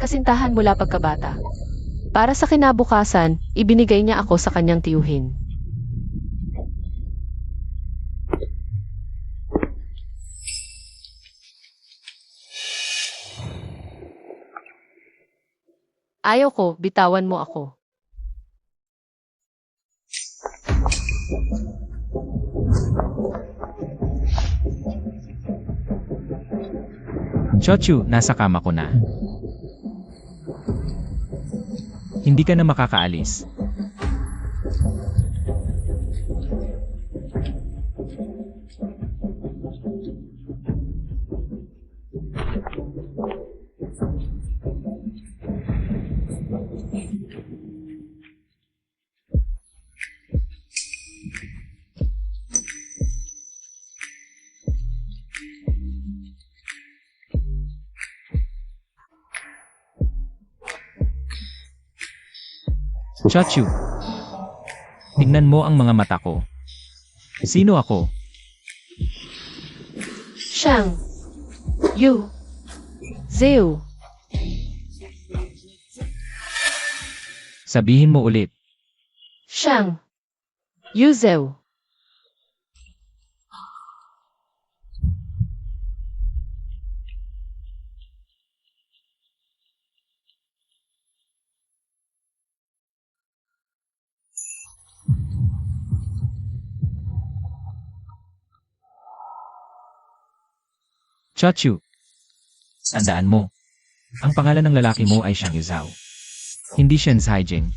Kasintahan mula pagkabata. Para sa kinabukasan, ibinigay niya ako sa kanyang tiyuhin. Ayaw ko, bitawan mo ako. Chochu, nasa kama ko na. Hindi ka na makakaalis. Chochu, tingnan mo ang mga mata ko. Sino ako? Shang. Yu. Zeu. Sabihin mo ulit. Shang. Yu Zeu. Chochu, tandaan mo. Ang pangalan ng lalaki mo ay Shang Yuzhao. Hindi Shen Haijing.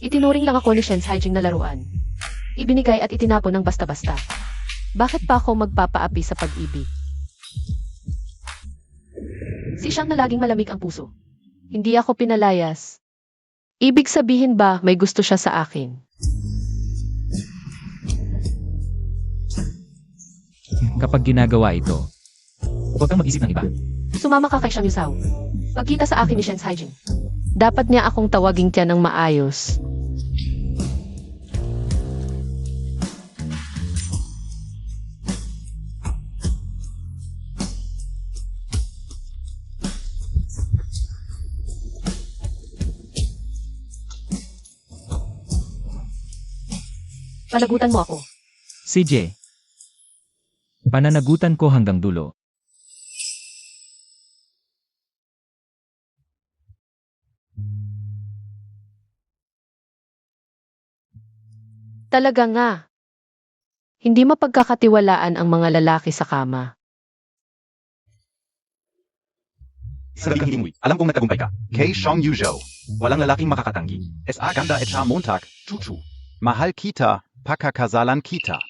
Itinuring lang ako ni Shen Haijing na laruan. Ibinigay at itinapon ng basta-basta. Bakit pa ako magpapaapi sa pag-ibig? Si Shang na laging malamig ang puso. Hindi ako pinalayas. Ibig sabihin ba may gusto siya sa akin? Kapag ginagawa ito, huwag kang mag-isip ng iba. Sumama ka kay Shang Yuzhao. Pagkita sa akin ni Shen Haijing. Dapat niya akong tawaging tiyan ng maayos. Panagutan mo ako. CJ, pananagutan ko hanggang dulo. Talaga nga. Hindi mapagkakatiwalaan ang mga lalaki sa kama. Sabi kang himuy. Alam kong nagtagumpay ka. Kay Shang Yuzhou. Walang lalaking makakatanggi. SA ganda et Char Montag. Chuchu. Mahal kita. Pakakasalan kita.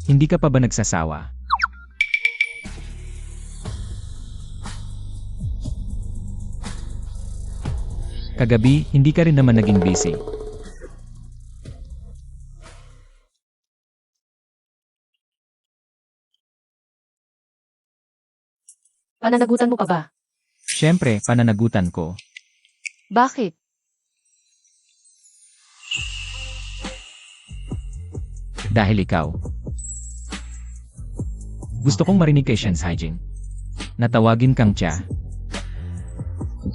Hindi ka pa ba nagsasawa? Kagabi, hindi ka rin naman naging busy. Pananagutan mo pa ba? Siyempre, pananagutan ko. Bakit? Dahil ikaw. Gusto kong marinig kay Shen Haijing. Natawagin kang Cha.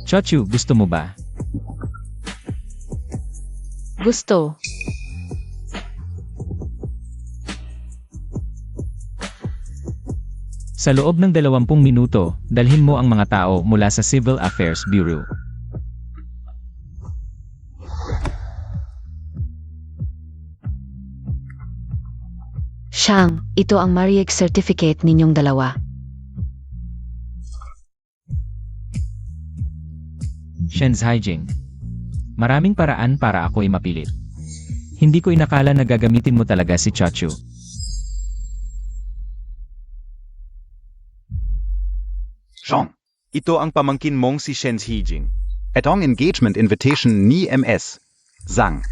Chochu, gusto mo ba? Gusto. Sa loob ng 20 minuto, dalhin mo ang mga tao mula sa Civil Affairs Bureau. Shang, ito ang marriage certificate ninyong dalawa. Shen Haijing. Maraming paraan para ako'y mapilit. Hindi ko inakala na gagamitin mo talaga si Chachu. Sean, Ito ang pamangkin mong si Shen Hijing. Etong engagement invitation ni MS. Zhang.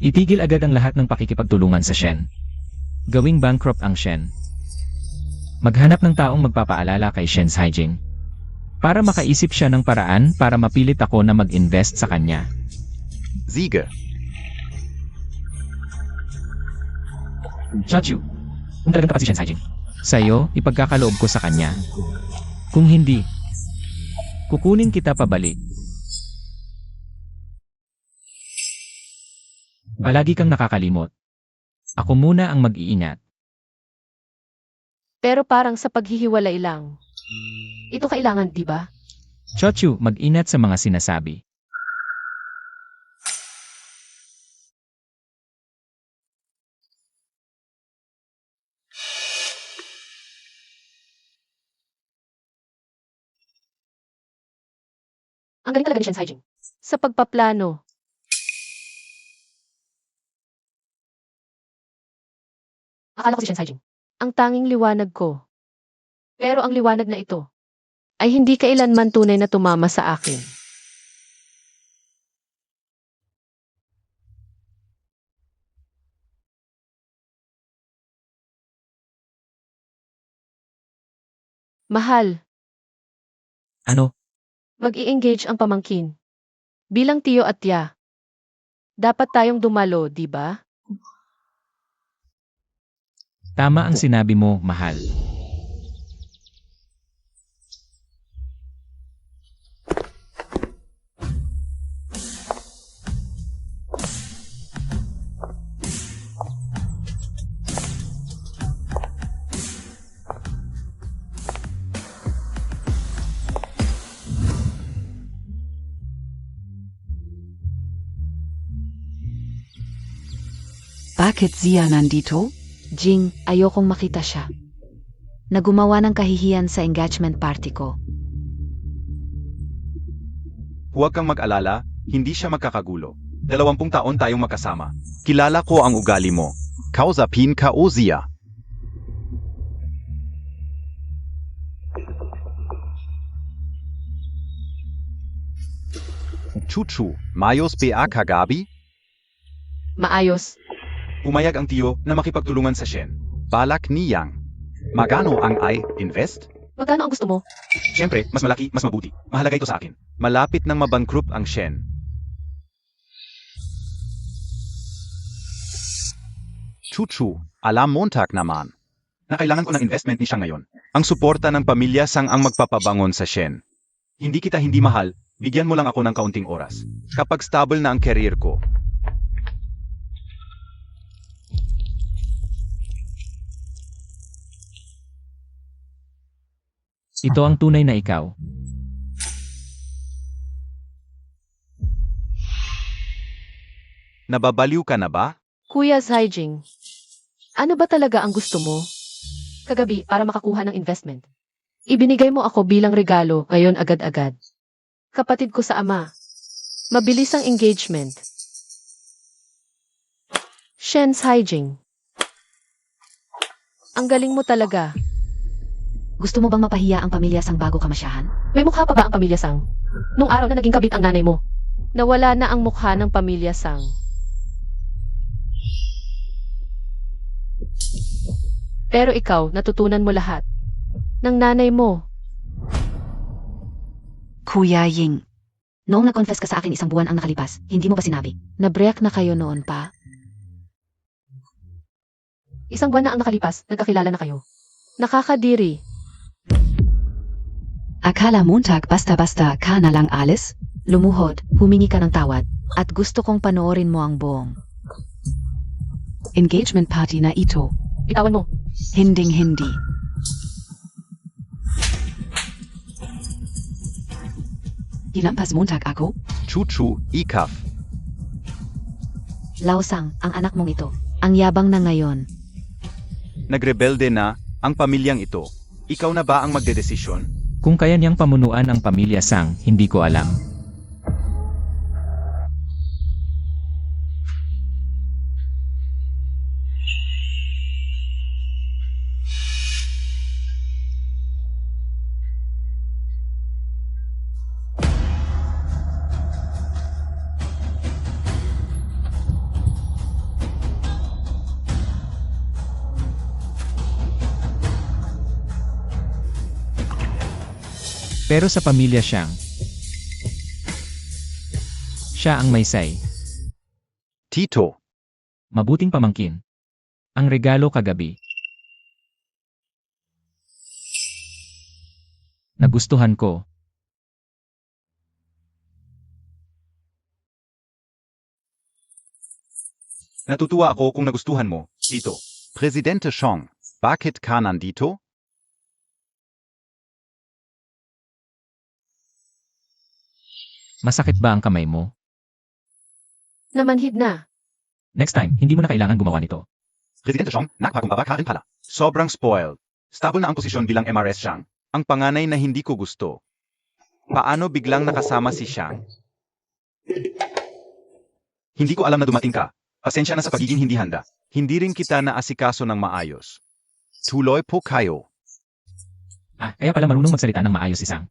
Itigil agad ang lahat ng pakikipagtulungan sa Shen. Gawing bankrupt ang Shen. Maghanap ng taong magpapaalala kay Shen Haijing. Para makaisip siya ng paraan para mapilit ako na mag-invest sa kanya. Siege. Chachu, kung talagang tapat si Shen Haijing, sa'yo, ipagkakaloob ko sa kanya. Kung hindi, kukunin kita pabalik. Palagi kang nakakalimot. Ako muna ang mag-iingat. Pero parang sa paghihiwalay lang. Ito kailangan, di ba? Chachu, mag-ingat sa mga sinasabi. Ang galing talaga ni Shen Haijing. Sa pagpaplano. Akala ko si Shen Haijing. Ang tanging liwanag ko. Pero ang liwanag na ito ay hindi kailanman tunay na tumama sa akin. Mahal, Ano? mag-i-engage ang pamangkin. Bilang tiyo at tiya. Dapat tayong dumalo, di ba? Tama ang sinabi mo, mahal. Bakit siya nandito? Jing, ayokong makita siya. Nagumawa ng kahihiyan sa engagement party ko. Huwag kang mag-alala, hindi siya magkakagulo. 20 taon tayong magkasama. Kilala ko ang ugali mo. Kausapin ka o siya. Chuchu, Mayos ba kagabi? Maayos. Pumayag ang tiyo na makipagtulungan sa Shen. Balak niyang. Magano ang invest? Magkano ang gusto mo? Siyempre, mas malaki, mas mabuti. Mahalaga ito sa akin. Malapit nang mabankrupt ang Shen. Chuchu, alam Montag naman. Na kailangan ko ng investment ni siya ngayon. Ang suporta ng pamilya sang ang magpapabangon sa Shen. Hindi kita hindi mahal, bigyan mo lang ako ng kaunting oras. Kapag stable na ang career ko, Ito ang tunay na ikaw. nababaliw ka na ba? Kuya Haijing, ano ba talaga ang gusto mo? Kagabi, para makakuha ng investment. Ibinigay mo ako bilang regalo ngayon agad-agad. Kapatid ko sa ama. Mabilis ang engagement. Shen Haijing. Ang galing mo talaga. Gusto mo bang mapahiya ang pamilya sang bago ka masyahan? May mukha pa ba ang pamilya Sang? Nung araw na naging kabit ang nanay mo, nawala na ang mukha ng pamilya Sang. Pero ikaw, natutunan mo lahat. Ng nanay mo. Kuya Ying. Noong na-confess ka sa akin isang buwan ang nakalipas, hindi mo ba sinabi? Nabreak na kayo noon pa. Isang buwan na ang nakalipas, nagkakilala na kayo. Nakakadiri. Akala Montag basta-basta ka na lang alis? Lumuhod, humingi ka ng tawad, at gusto kong panoorin mo ang buong. Engagement party na ito. Bitawan mo. Hinding-hindi. Hinampas Montag ako? Chuchu, ikaf. Laosang, ang anak mong ito. Ang yabang na ngayon. Nagrebelde na ang pamilyang ito. Ikaw na ba ang magdedesisyon? Kung kaya niyang pamunuan ang pamilya Sang, hindi ko alam. Pero sa pamilya Siang, siya ang may say. Tito, Mabuting pamangkin. Ang regalo kagabi. Nagustuhan ko. Natutuwa ako kung nagustuhan mo, Tito. Presidente Chong, bakit ka nandito? Masakit ba ang kamay mo? Namanhid na. Next time, hindi mo na kailangan gumawa nito. Presidente Chong, nakapagkumbaba ka rin pala. Sobrang spoiled. Stable na ang posisyon bilang MRS Shang. Ang panganay na hindi ko gusto. Paano biglang nakasama si Shang? Hindi ko alam na dumating ka. Pasensya na sa pagiging hindi handa. Hindi rin kita naasikaso ng maayos. Tuloy po kayo. Ah, kaya pala marunong magsalita ng maayos si Sang.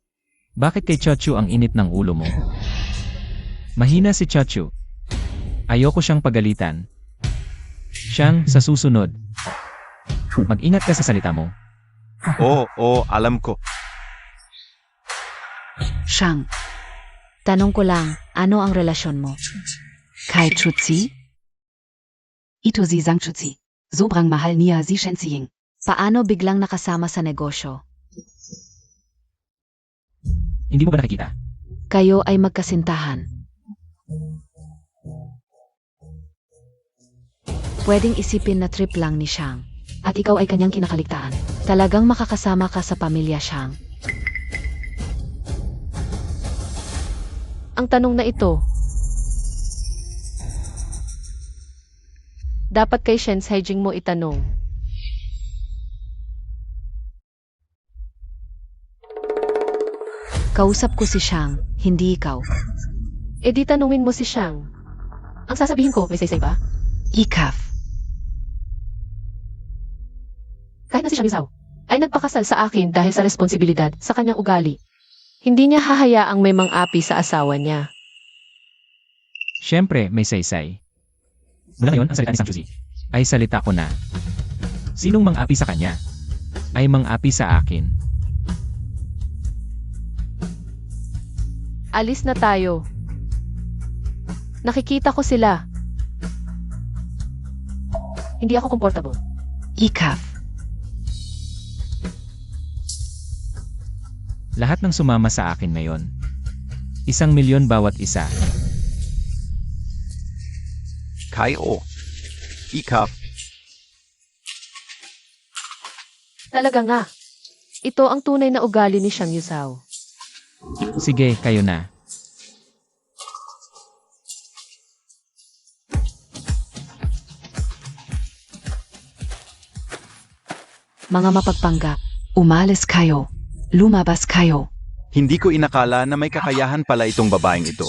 Bakit kay Chachu ang init ng ulo mo? Mahina si Chachu. Ayoko siyang pagalitan. Siyang, sa susunod. Mag-ingat ka sa salita mo. Oo, alam ko. Shang. Tanong ko lang, ano ang relasyon mo? Kai Chutzi? Ito si Sang Chutzi. Sobrang mahal niya si Shen Xiying. Paano biglang nakasama sa negosyo? Hindi mo ba nakikita? Kayo ay magkasintahan. Pwedeng isipin na trip lang ni Shang. At ikaw ay kanyang kinakaligtaan. Talagang makakasama ka sa pamilya Shang. Ang tanong na ito, dapat kay Shen Haijing mo itanong. Kausap ko si Shang, hindi ikaw. E di tanungin mo si Shang. Ang sasabihin ko, may say ba? Ikaf. Kahit na si Shang Yusao ay nagpakasal sa akin dahil sa responsibilidad sa kanyang ugali. Hindi niya hahayaang may mang-api sa asawa niya. Siyempre, may saysay. Mula ngayon, ang salita ni Sang Chuzi ay salita ko na. Sinong mang-api sa kanya? Ay mang-api sa akin. Alis na tayo. Nakikita ko sila. Hindi ako comfortable. Ikaf. Lahat ng sumama sa akin ngayon. 1,000,000 bawat isa. Kayo. Ikap. Talaga nga. Ito ang tunay na ugali ni Shang Yusao. Sige, kayo na. Mga mapagpanggap. Umalis kayo. Lumabas kayo. Hindi ko inakala na may kakayahan pala itong babaeng ito.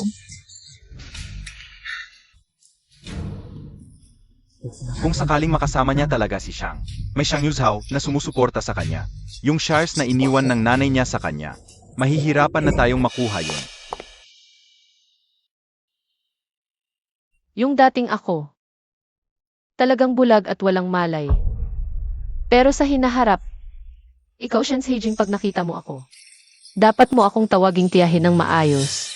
Kung sakaling makasama niya talaga si Shang, may Shang Yuzhao na sumusuporta sa kanya. Yung shares na iniwan ng nanay niya sa kanya, mahihirapan na tayong makuha yun. Yung dating ako. Talagang bulag at walang malay. Pero sa hinaharap, ikaw Shen Haijing pag nakita mo ako. Dapat mo akong tawaging tiyahin ng maayos.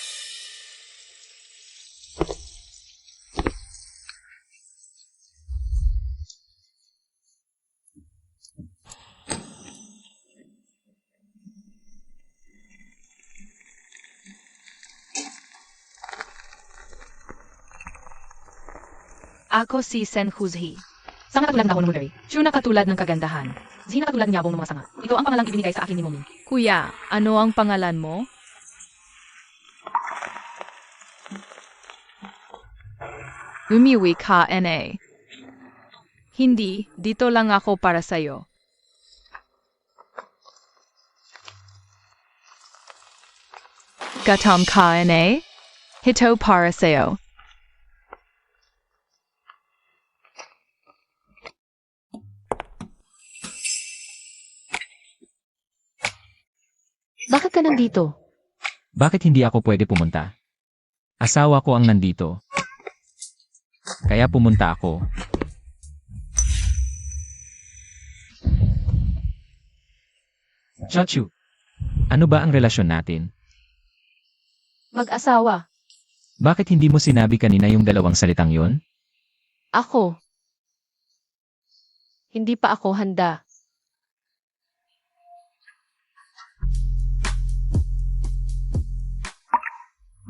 Ako si Sen Huzhi. Sanga katulad ng ako ng Mulberry. Sure na katulad ng kagandahan. Zina katulad niyabong ng mga sanga. Ito ang pangalang ibinigay sa akin ni Moming. Kuya, ano ang pangalan mo? Umiwi ka, NA. Hindi, dito lang ako para sa'yo. Gatam ka na? Hito para sa'yo. Bakit ka nandito? Bakit hindi ako pwede pumunta? Asawa ko ang nandito. Kaya pumunta ako. Chachu, ano ba ang relasyon natin? Mag-asawa. Bakit hindi mo sinabi kanina yung dalawang salitang yon? Ako. Hindi pa ako handa.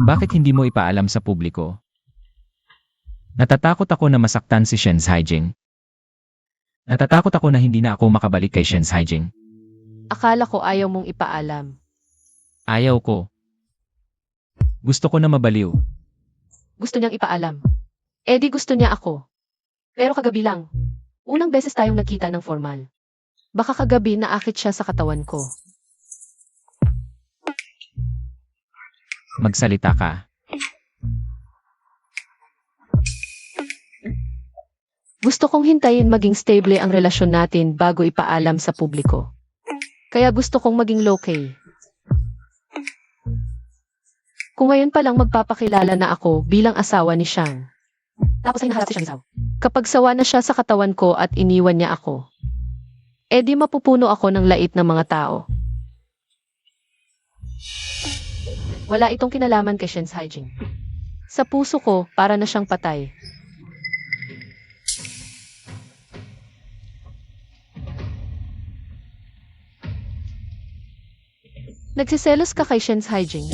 Bakit hindi mo ipaalam sa publiko? Natatakot ako na masaktan si Shen Haijing. Natatakot ako na hindi na ako makabalik kay Shen Haijing. Akala ko ayaw mong ipaalam. Ayaw ko. Gusto ko na mabaliw. Gusto niyang ipaalam. Eh di gusto niya ako. Pero kagabi lang. Unang beses tayong nagkita ng formal. Baka kagabi naakit siya sa katawan ko. Magsalita ka. Gusto kong hintayin maging stable ang relasyon natin bago ipaalam sa publiko. Kaya gusto kong maging low-key. Kung ngayon pa lang magpapakilala na ako bilang asawa ni Shang. Tapos ay naharap si Shang Zhao. Kapag sawa na siya sa katawan ko at iniwan niya ako, eh di mapupuno ako ng lait ng mga tao. Wala itong kinalaman kay Shen Haijing. Sa puso ko, para na siyang patay. Nagsiselos ka kay Shen Haijing.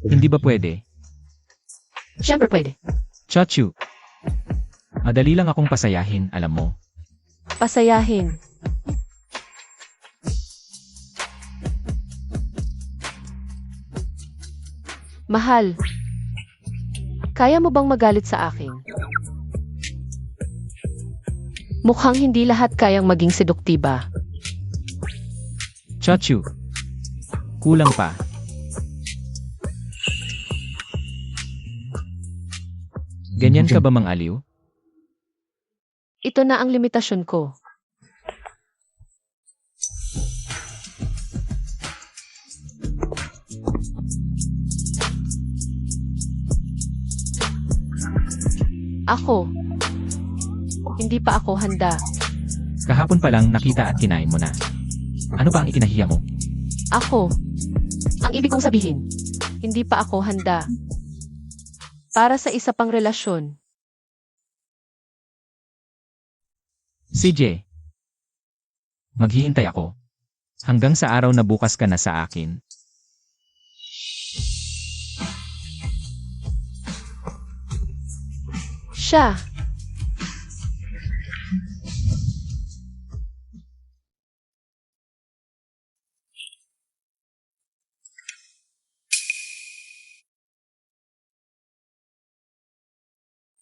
Hindi ba pwede? Siyempre pwede. Chachu. Madali lang akong pasayahin, alam mo. Pasayahin. Mahal. Kaya mo bang magalit sa akin? Mukhang hindi lahat kayang maging seduktiba. Chachu. Kulang pa. Ganyan ka ba mang aliw? Ito na ang limitasyon ko. Ako. Hindi pa ako handa. Kahapon pa lang nakita at kinain mo na. Ano ba ang ikinahiya mo? Ako. Ang ibig kong sabihin, hindi pa ako handa. Para sa isa pang relasyon. CJ. Maghihintay ako. Hanggang sa araw na bukas ka na sa akin. Siya.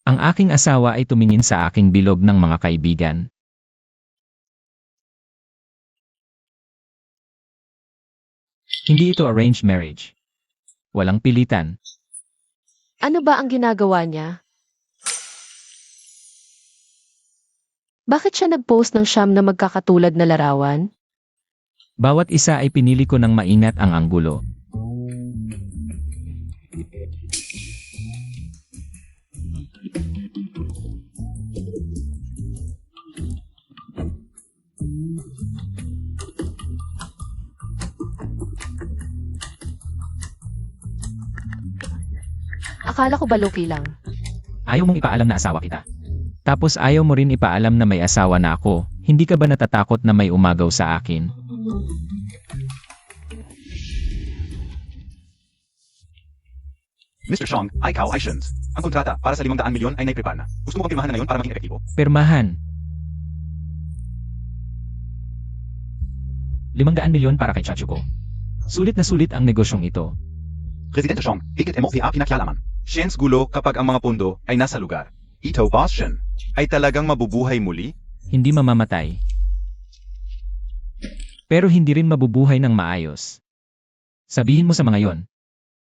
Ang aking asawa ay tumingin sa aking bilog ng mga kaibigan. Hindi ito arranged marriage. Walang pilitan. Ano ba ang ginagawa niya? Bakit siya nag-post ng siyam na magkakatulad na larawan? Bawat isa ay pinili ko ng maingat ang anggulo. Akala ko ba low-key lang? Ayaw mong ipaalam na asawa kita. Tapos ayaw mo rin ipaalam na may asawa na ako. Hindi ka ba natatakot na may umagaw sa akin? Mr. Shong, ikaw ay Shen. Ang kontrata para sa 500 milyon ay naiprepare na. Gusto mo bang pirmahan na ngayon para maging epektibo? Permahan. 500 milyon para kay Chachu ko. Sulit na sulit ang negosyong ito. Presidente Shong, higit mo ang pinakialaman. Shen's gulo kapag ang mga pondo ay nasa lugar. Ito, Boss Shen, ay talagang mabubuhay muli? Hindi mamamatay. Pero hindi rin mabubuhay ng maayos. Sabihin mo sa mga yon,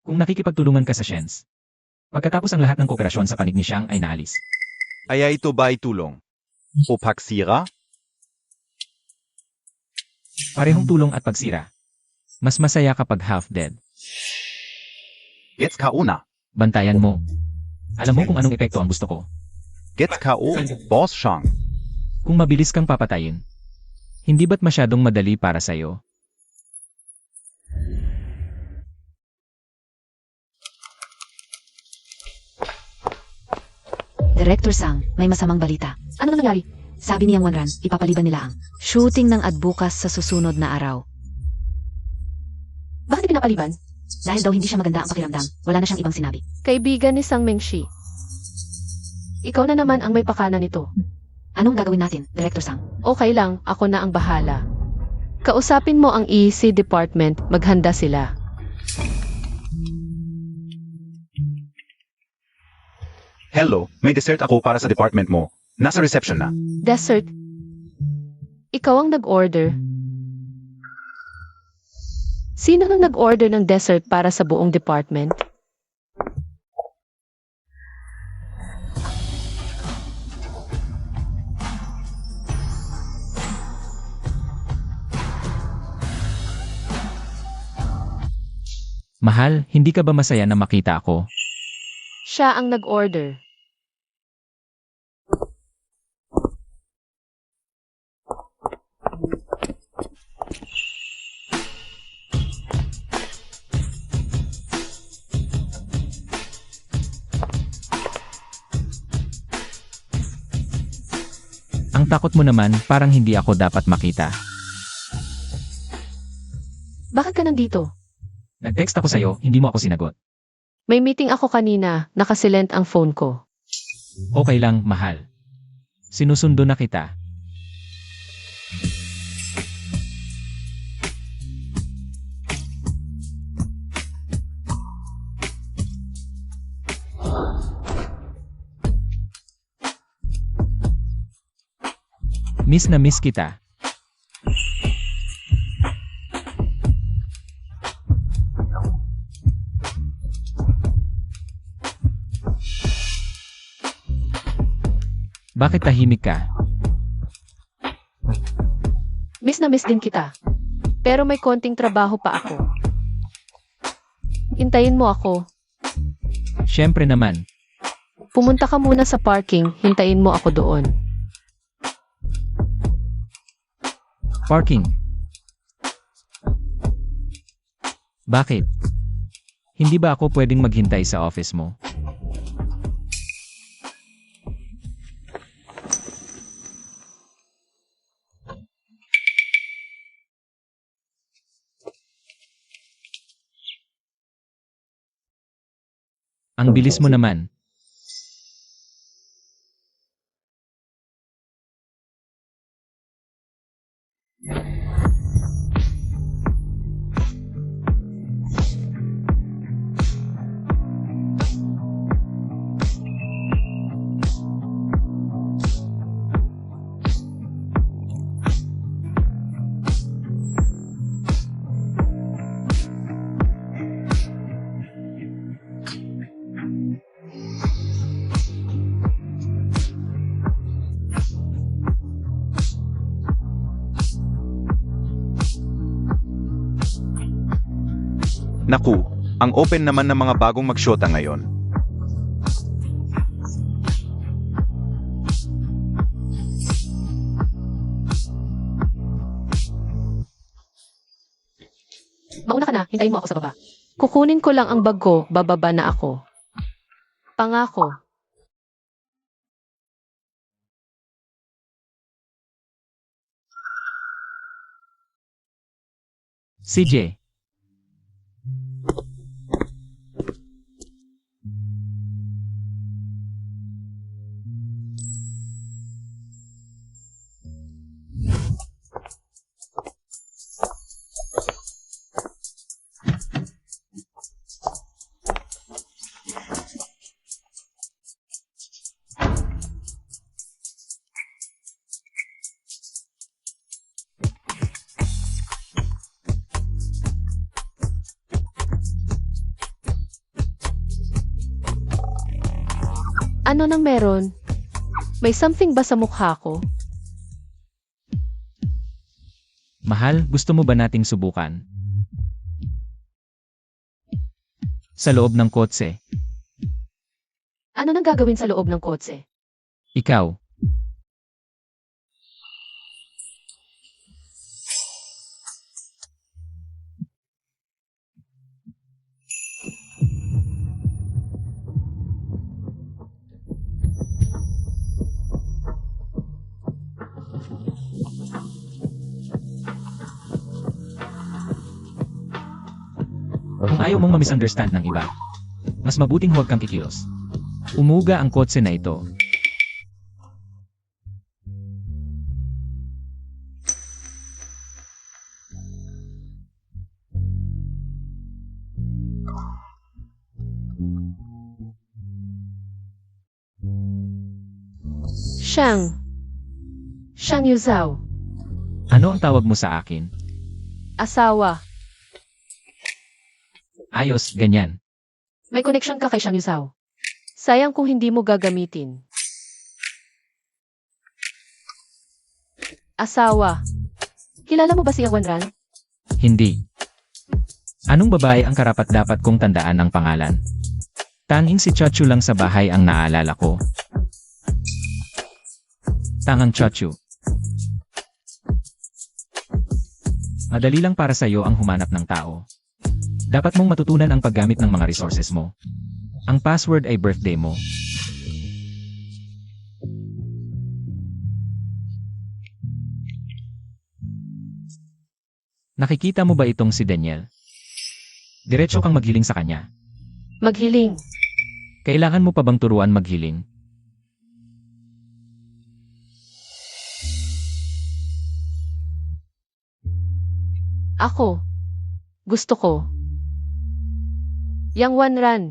kung nakikipagtulungan ka sa Shens. Pagkatapos ang lahat ng kooperasyon sa panig ni Xiang ay naalis. Aya ito ba'y tulong? O pagsira? Parehong tulong at pagsira. Mas masaya kapag half-dead. Gets ka una. Bantayan mo. Alam mo kung anong epekto ang gusto ko. Gets KO, Boss Shang. Kung mabilis kang papatayin, hindi ba't masyadong madali para sa'yo? Director Sang, may masamang balita. Ano na nangyari? Sabi ni Yang Wanran, ipapaliban nila ang shooting ng adbukas sa susunod na araw. Bakit pinapaliban? Dahil daw hindi siya maganda ang pakiramdam, wala na siyang ibang sinabi. Kaibigan ni Sang Mengshi. Ikaw na naman ang may pakana nito. Anong gagawin natin, Director Sang? Okay lang, ako na ang bahala. Kausapin mo ang EC department, maghanda sila. Hello, may dessert ako para sa department mo. Nasa reception na. Dessert. Ikaw ang nag-order. Sino ang nag-order ng dessert para sa buong department? Mahal, hindi ka ba masaya na makita ako? Siya ang nag-order. Ang takot mo naman, parang hindi ako dapat makita. Bakit ka nandito? Nag-text ako sa'yo, hindi mo ako sinagot. May meeting ako kanina, nakasilent ang phone ko. Okay lang, mahal. Sinusundo na kita. Miss na miss kita. Bakit tahimik ka? Miss na miss din kita. Pero may konting trabaho pa ako. Hintayin mo ako. Siyempre naman. Pumunta ka muna sa parking, hintayin mo ako doon. Parking. Bakit? Hindi ba ako pwedeng maghintay sa office mo? Ang bilis mo naman. Naku, ang open naman ng mga bagong magsyota ngayon. Mauna ka na, hintayin mo ako sa baba. Kukunin ko lang ang bag ko, bababa na ako. Pangako. CJ. Ano nang meron? May something ba sa mukha ko? Mahal, gusto mo ba nating subukan? Sa loob ng kotse. Ano nang gagawin sa loob ng kotse? Ikaw. Kung ayaw mong ma-misunderstand ng iba, mas mabuting huwag kang kikilos. Umuga ang kotse na ito. Siyang Yuzao. Ano ang tawag mo sa akin? Asawa. Ayos, ganyan. May connection ka kay Siyang Yuzao. Sayang kung hindi mo gagamitin. Asawa. Kilala mo ba si Wanran? Hindi. Anong babae ang karapat-dapat kong tandaan ang pangalan? Tanging si Chachu lang sa bahay ang naalala ko. Tangang Chachu. Madali lang para sa iyo ang humanap ng tao. Dapat mong matutunan ang paggamit ng mga resources mo. Ang password ay birthday mo. Nakikita mo ba itong si Daniel? Diretso kang maghiling sa kanya. Maghiling. Kailangan mo pa bang turuan maghiling? Ako. Gusto ko. Yang Wanran.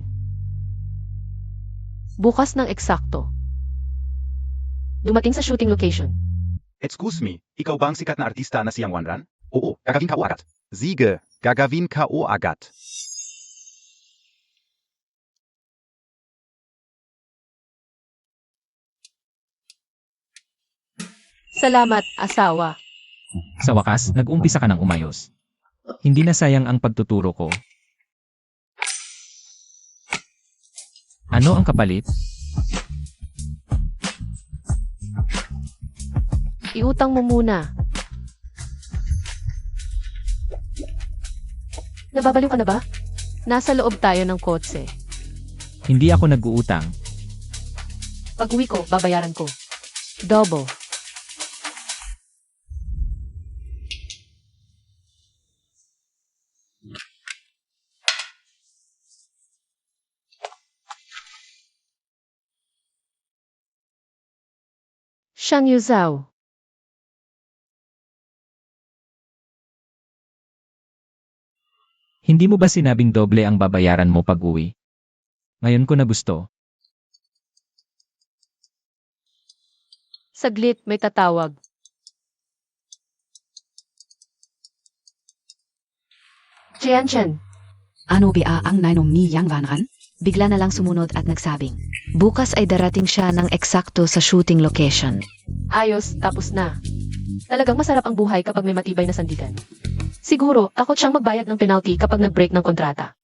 Bukas ng eksakto. Dumating sa shooting location. Excuse me, ikaw ba ang sikat na artista na siyang Wanran? Oo, gagawin ka agad. Siege, Gagavin K.O. Agat. Salamat, asawa. Sa wakas, nag-umpisa ka ng umayos. Hindi na sayang ang pagtuturo ko. Ano ang kapalit? Iutang mo muna. Nababaliw ka na ba? Nasa loob tayo ng kotse. Hindi ako nag-uutang. Pag uwi ko, babayaran ko. Double. Siyang Yuzao. Hindi mo ba sinabing doble ang babayaran mo pag uwi? Ngayon ko na gusto. Saglit, may tatawag. Chen. Ano ba ang ninong ni Yang Wanran? Bigla na lang sumunod at nagsabing, bukas ay darating siya ng eksakto sa shooting location. Ayos, tapos na. Talagang masarap ang buhay kapag may matibay na sandigan. Siguro, takot siyang magbayad ng penalty kapag nag-break ng kontrata.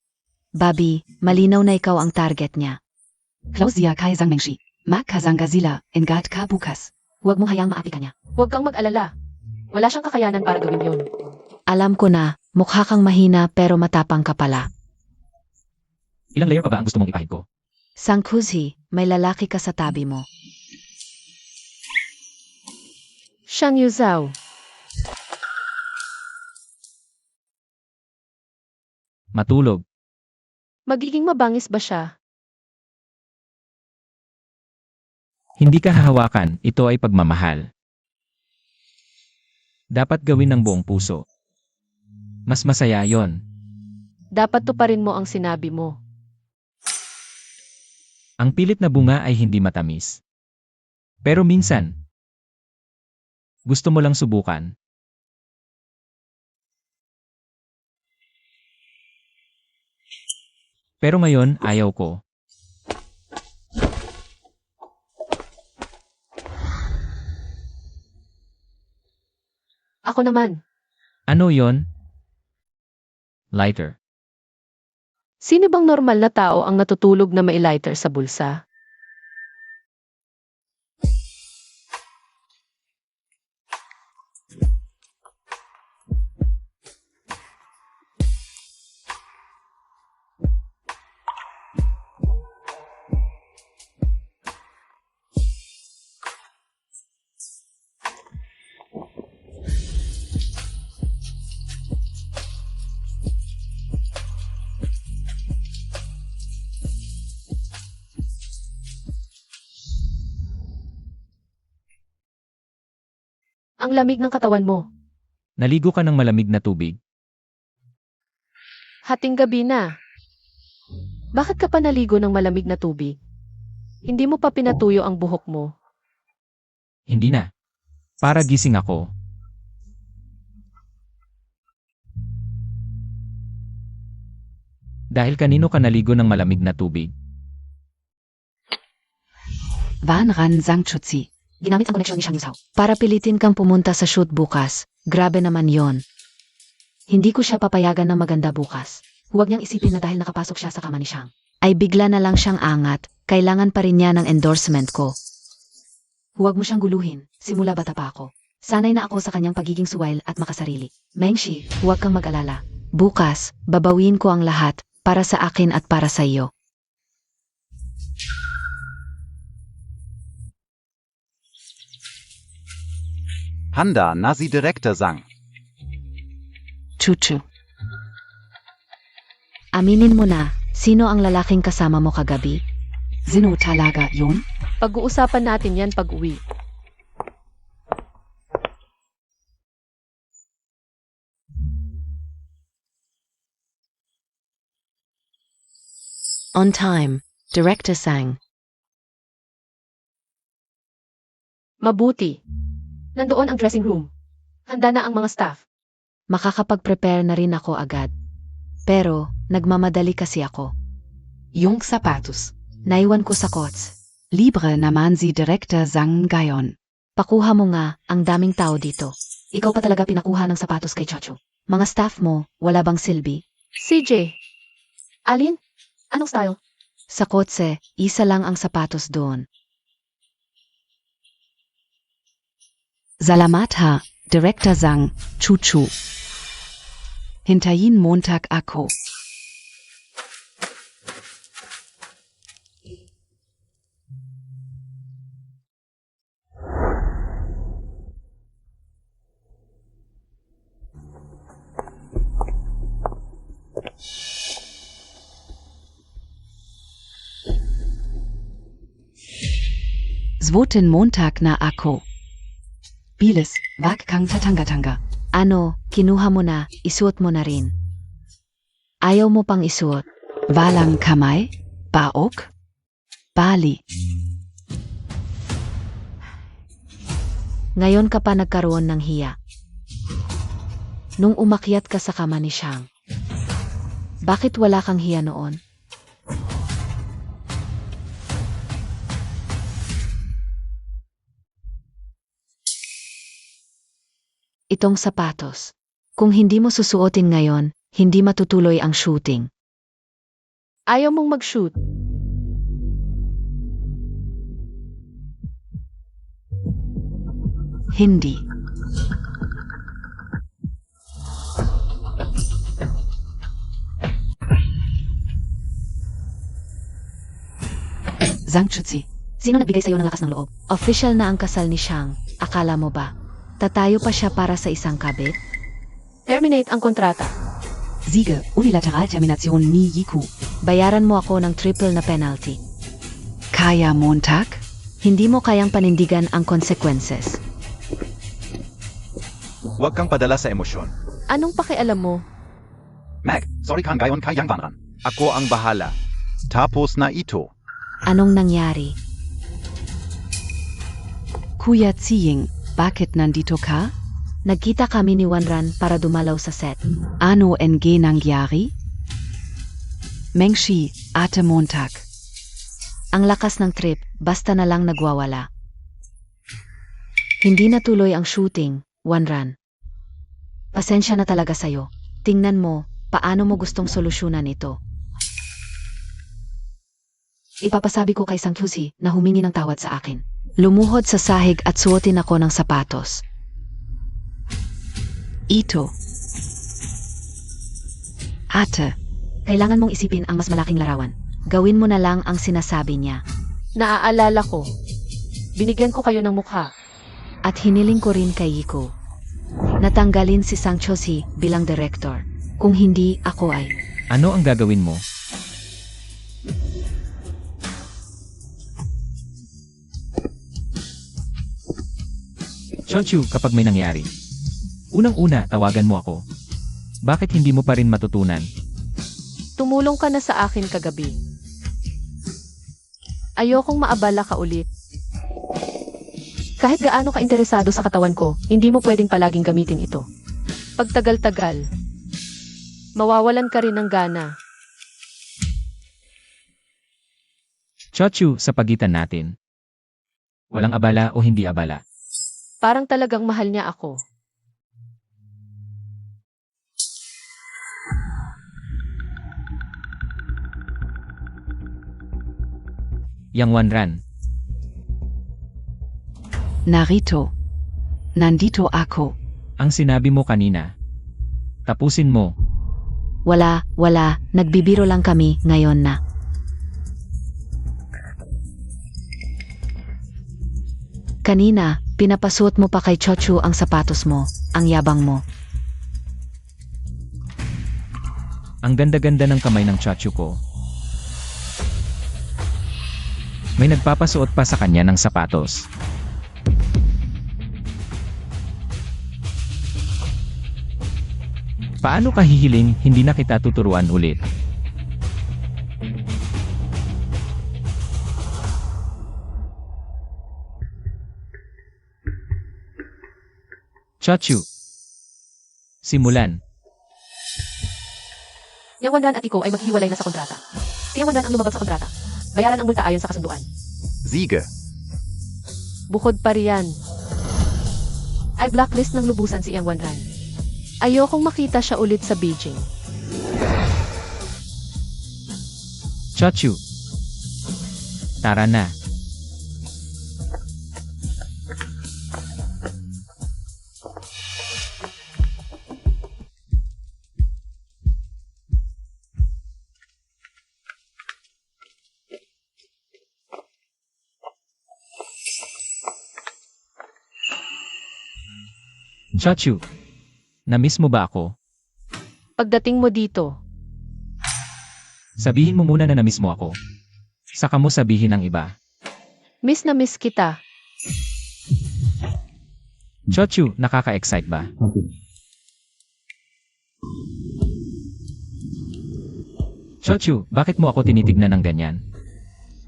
Bobby, malinaw na ikaw ang target niya. Clausia Kai Zangmengshi. Makazangazila, Engat Ka Bukas. Huwag mo hayaang maapi ka niya. Huwag kang mag-alala. Wala siyang kakayanan para gawin yun. Alam ko na, mukha kang mahina pero matapang ka pala. Ilang layer pa ba ang gusto mong ipahid ko? Sangkuzhi, may lalaki ka sa tabi mo. Siyang Yuzao. Matulog. Magiging mabangis ba siya? Hindi ka hahawakan, ito ay pagmamahal. Dapat gawin ng buong puso. Mas masaya yon. Dapat tuparin mo ang sinabi mo. Ang pilit na bunga ay hindi matamis. Pero minsan, gusto mo lang subukan. Pero ngayon, ayaw ko. Ako naman. Ano yon? Lighter. Sino bang normal na tao ang natutulog na may lighter sa bulsa? Ang lamig ng katawan mo. Naligo ka ng malamig na tubig. Hating gabi na. Bakit ka pa naligo ng malamig na tubig? Hindi mo pa pinatuyo ang buhok mo. Hindi na. Para gising ako. Dahil kanino ka naligo ng malamig na tubig? Wanran Zhangchuzi. Ginamit ang koneksyon ni Shang Yusao. Para pilitin kang pumunta sa shoot bukas. Grabe naman yon. Hindi ko siya papayagan ng maganda bukas. Huwag niyang isipin na dahil nakapasok siya sa kama ni Shang. Ay bigla na lang siyang angat. Kailangan pa rin niya ng endorsement ko. Huwag mo siyang guluhin. Simula bata pa ako. Sanay na ako sa kanyang pagiging suwail at makasarili. Mengshi, huwag kang mag-alala. Bukas, babawin ko ang lahat. Para sa akin at para sa iyo. Handa na si Direktor sang. Chuchu. Aminin mo na, sino ang lalaking kasama mo kagabi? Sino talaga yun? Pag-uusapan natin yan pag-uwi. On time, Director sang. Mabuti. Nandoon ang dressing room. Handa na ang mga staff. Makakapag-prepare na rin ako agad. Pero, nagmamadali kasi ako. Yung sapatos. Naiwan ko sa kots. Libre naman si Direktor Sang ngayon. Pakuha mo nga, ang daming tao dito. Ikaw pa talaga pinakuha ng sapatos kay Chacho. Mga staff mo, wala bang silbi? CJ. Alin? Anong style? Sa kotse, isa lang ang sapatos doon. Salamat ha, Direktor Sang, Chuchu. Hintayin Montag ako. Zwoten Montag na ako. Bilis, wag kang tatanga-tanga. Ano, kinuha mo na, isuot mo na rin. Ayaw mo pang isuot. Walang kamay, baok, bali. Ngayon ka pa nagkaroon ng hiya. Nung umakyat ka sa kama ni Shang. Bakit wala kang hiya noon? Itong sapatos. Kung hindi mo susuotin ngayon, hindi matutuloy ang shooting. Ayaw mong mag-shoot. Hindi. Zhangchuzi. Sino nagbigay sa'yo ng lakas ng loob? Official na ang kasal ni Shang. Akala mo ba? Tatayo pa siya para sa isang kabit? Terminate ang kontrata. Siege, Unilateraltermination ni Yiku. Bayaran mo ako ng triple na penalty. Kaya Montag? Hindi mo kayang panindigan ang consequences. Huwag kang padala sa emosyon. Anong pakialam mo? Mag, sorry kang gayon kay Yang Wanran. Ako ang bahala. Tapos na ito. Anong nangyari? Kuya Ziying, bakit nandito ka? Nagkita kami ni Wanran para dumalaw sa set. Ano NG nangyari? Mengshi, Ate Montag. Ang lakas ng trip, basta na lang nagwawala. Hindi natuloy ang shooting, Wanran. Pasensya na talaga sa'yo. Tingnan mo, paano mo gustong solusyonan ito. Ipapasabi ko kay Sang Kyusi na humingi ng tawad sa akin. Lumuhod sa sahig at suotin ako ng sapatos. Ito. Ate. Kailangan mong isipin ang mas malaking larawan. Gawin mo na lang ang sinasabi niya. Naaalala ko. Binigyan ko kayo ng mukha. At hiniling ko rin kay Yiko. Natanggalin si Sang Chosi bilang director. Kung hindi, ako ay... Ano ang gagawin mo? Chochu, kapag may nangyari. Unang-una, tawagan mo ako. Bakit hindi mo pa rin matutunan? Tumulong ka na sa akin kagabi. Ayokong maabala ka ulit. Kahit gaano ka interesado sa katawan ko, hindi mo pwedeng palaging gamitin ito. Pagtagal-tagal, mawawalan ka rin ng gana. Chochu, sa pagitan natin. Walang abala o hindi abala. Parang talagang mahal niya ako. Yang Wanran. Narito. Nandito ako. Ang sinabi mo kanina. Tapusin mo. Wala, nagbibiro lang kami ngayon na. Kanina, pinapasuot mo pa kay Chochu ang sapatos mo, ang yabang mo. Ang ganda-ganda ng kamay ng Chochu ko. May nagpapasuot pa sa kanya ng sapatos. Paano ka hihiling hindi na kita tuturuan ulit? Chochu. Simulan. Yang Wanran at ikaw ay maghiwalay na sa kontrata. Si Yang Wanran ang lumabag sa kontrata. Bayaran ang multa ayon sa kasunduan. Siege. Bukod pa riyan, ay blacklist ng lubusan si Yang Wanran. Ayokong makita siya ulit sa Beijing. Chochu. Tara na. Chochu. Na-miss mo ba ako? Pagdating mo dito, Sabihin mo muna na na-miss mo ako. Saka mo sabihin ng iba. miss na miss kita. Chochu, nakaka-excite ba? Chochu, bakit mo ako tinitignan ng ganyan?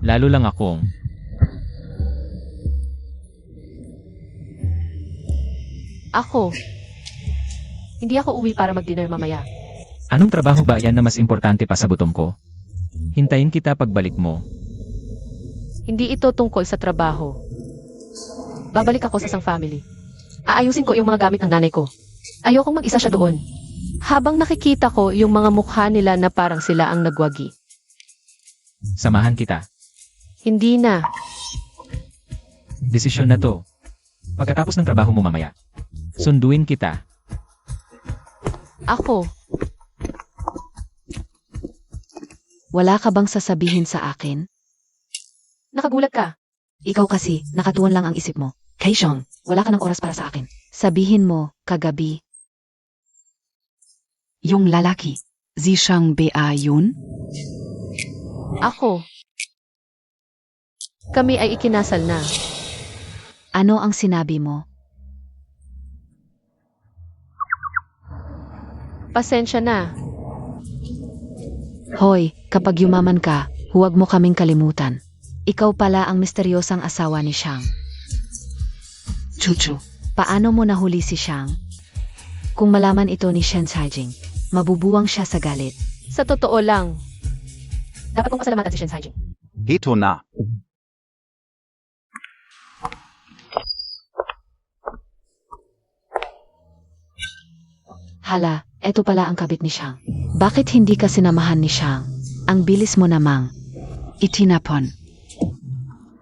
Lalo lang akong... Ako. Hindi ako uwi para mag-dinner mamaya. Anong trabaho ba yan na mas importante pa sa butom ko? Hintayin kita pagbalik mo. Hindi ito tungkol sa trabaho. Babalik ako sa isang family. Aayusin ko yung mga gamit ng nanay ko. Ayokong mag-isa siya doon. Habang nakikita ko yung mga mukha nila na parang sila ang nagwagi. Samahan kita. Hindi na. Desisyon na to. Pagkatapos ng trabaho mo mamaya. Sunduin kita. Ako. Wala ka bang sasabihin sa akin? Nakagulat ka. Ikaw kasi, nakatuon lang ang isip mo. Kaishong, wala ka ng oras para sa akin. Sabihin mo, kagabi. Yung lalaki. Si Shang Bea yun? Ako. Kami ay ikinasal na. Ano ang sinabi mo? Pasensya na. Hoy, kapag yumaman ka, huwag mo kaming kalimutan. Ikaw pala ang misteryosang asawa ni Shang. Chuchu. Paano mo nahuli si Shang? Kung malaman ito ni Shen Haijing, mabubuwang siya sa galit. Sa totoo lang, dapat kong pasalamatan si Shen Haijing. Heto na. Hala, eto pala ang kabit ni Shang. Bakit hindi ka sinamahan ni Shang? Ang bilis mo namang. Itinapon.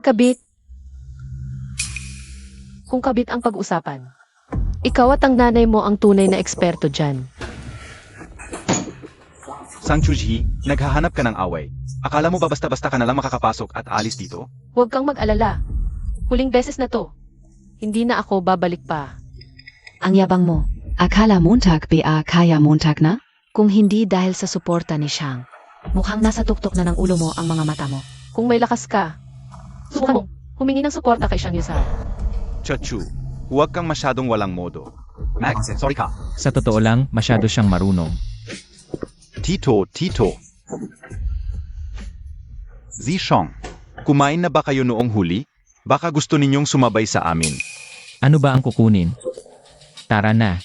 Kabit. Kung kabit ang pag-usapan. Ikaw at ang nanay mo ang tunay na eksperto dyan. Sang Chujhi, naghahanap ka ng away. Akala mo ba basta-basta ka na lang makakapasok at alis dito? Huwag kang mag-alala. Huling beses na to. Hindi na ako babalik pa. Ang yabang mo. Akala Montag ba kaya Montag na? Kung hindi dahil sa suporta ni Shang. Mukhang nasa tuktok na ng ulo mo ang mga mata mo. Kung may lakas ka, subukan mong humingi ng suporta kay Shang Yusar. Chachu, huwag kang masyadong walang modo. Max, sorry ka. Sa totoo lang, masyado siyang marunong. Tito. Zishong, kumain na ba kayo noong huli? Baka gusto ninyong sumabay sa amin. Ano ba ang kukunin? Tara na.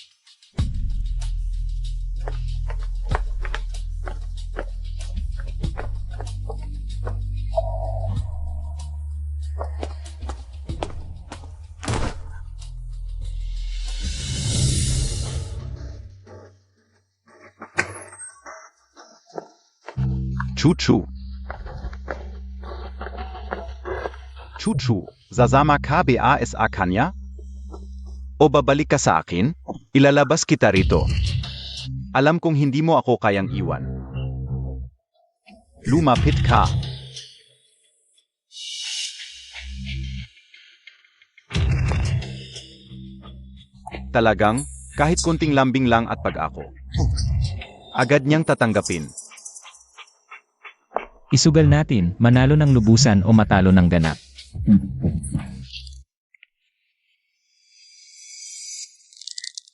Chuchu, zazama ka ba sa kanya? O babalik ka sa akin? Ilalabas kita rito. Alam kong hindi mo ako kayang iwan. Lumapit ka. Talagang, kahit konting lambing lang at pag-ako. Agad niyang tatanggapin. Isugal natin, manalo ng lubusan o matalo ng ganap.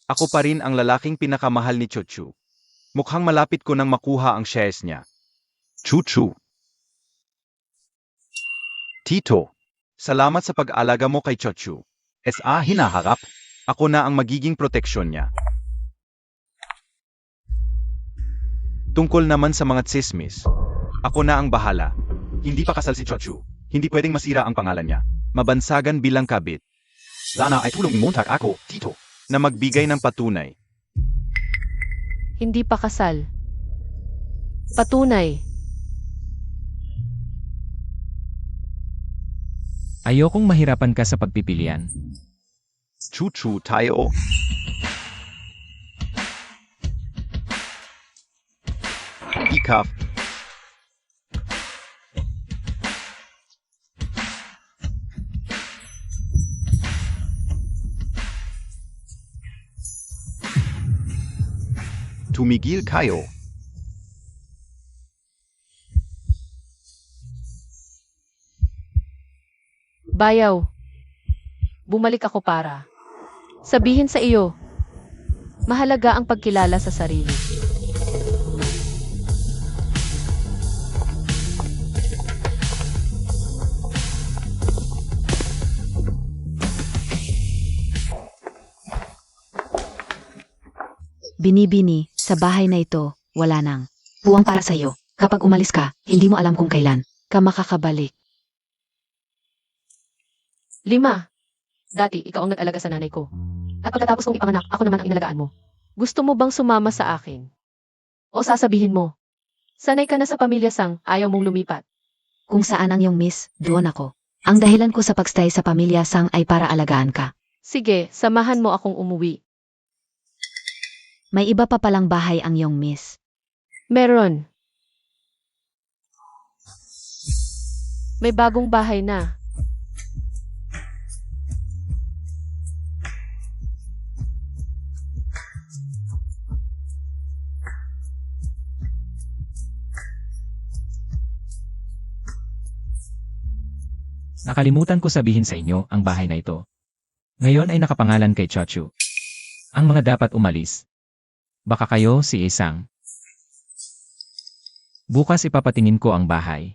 Ako pa rin ang lalaking pinakamahal ni Chuchu. Mukhang malapit ko nang makuha ang shares niya. Chuchu. Tito, salamat sa pag-alaga mo kay Chuchu. SA hinaharap, ako na ang magiging proteksyon niya. Tungkol naman sa mga tsismis, ako na ang bahala. Hindi pa kasal si Chuchu. Hindi pwedeng masira ang pangalan niya. Mabansagan bilang kabit. Sana ay tulong ni Montag ako, Tito. Na magbigay ng patunay. Hindi pa kasal. Patunay. Ayokong mahirapan ka sa pagpipilian. Chuchu tayo. Ikaf. Tumigil kayo. Bayaw. Bumalik ako para sabihin sa iyo, mahalaga ang pagkilala sa sarili. Binibini, sa bahay na ito, wala nang buwang para sa iyo. Kapag umalis ka, hindi mo alam kung kailan ka makakabalik. 5. Dati, ikaw ang nag-alaga sa nanay ko. At pagkatapos kong ipanganak, ako naman ang inalagaan mo. Gusto mo bang sumama sa akin? O sasabihin mo, sanay ka na sa pamilya Sang, ayaw mong lumipat. Kung saan ang iyong miss, doon ako. Ang dahilan ko sa pagstay sa pamilya Sang ay para alagaan ka. Sige, samahan mo akong umuwi. May iba pa palang bahay ang iyong miss. Meron. May bagong bahay na. Nakalimutan ko sabihin sa inyo ang bahay na ito. Ngayon ay nakapangalan kay Chuchu. Ang mga dapat umalis. Baka kayo si Isang. Bukas ipapatingin ko ang bahay.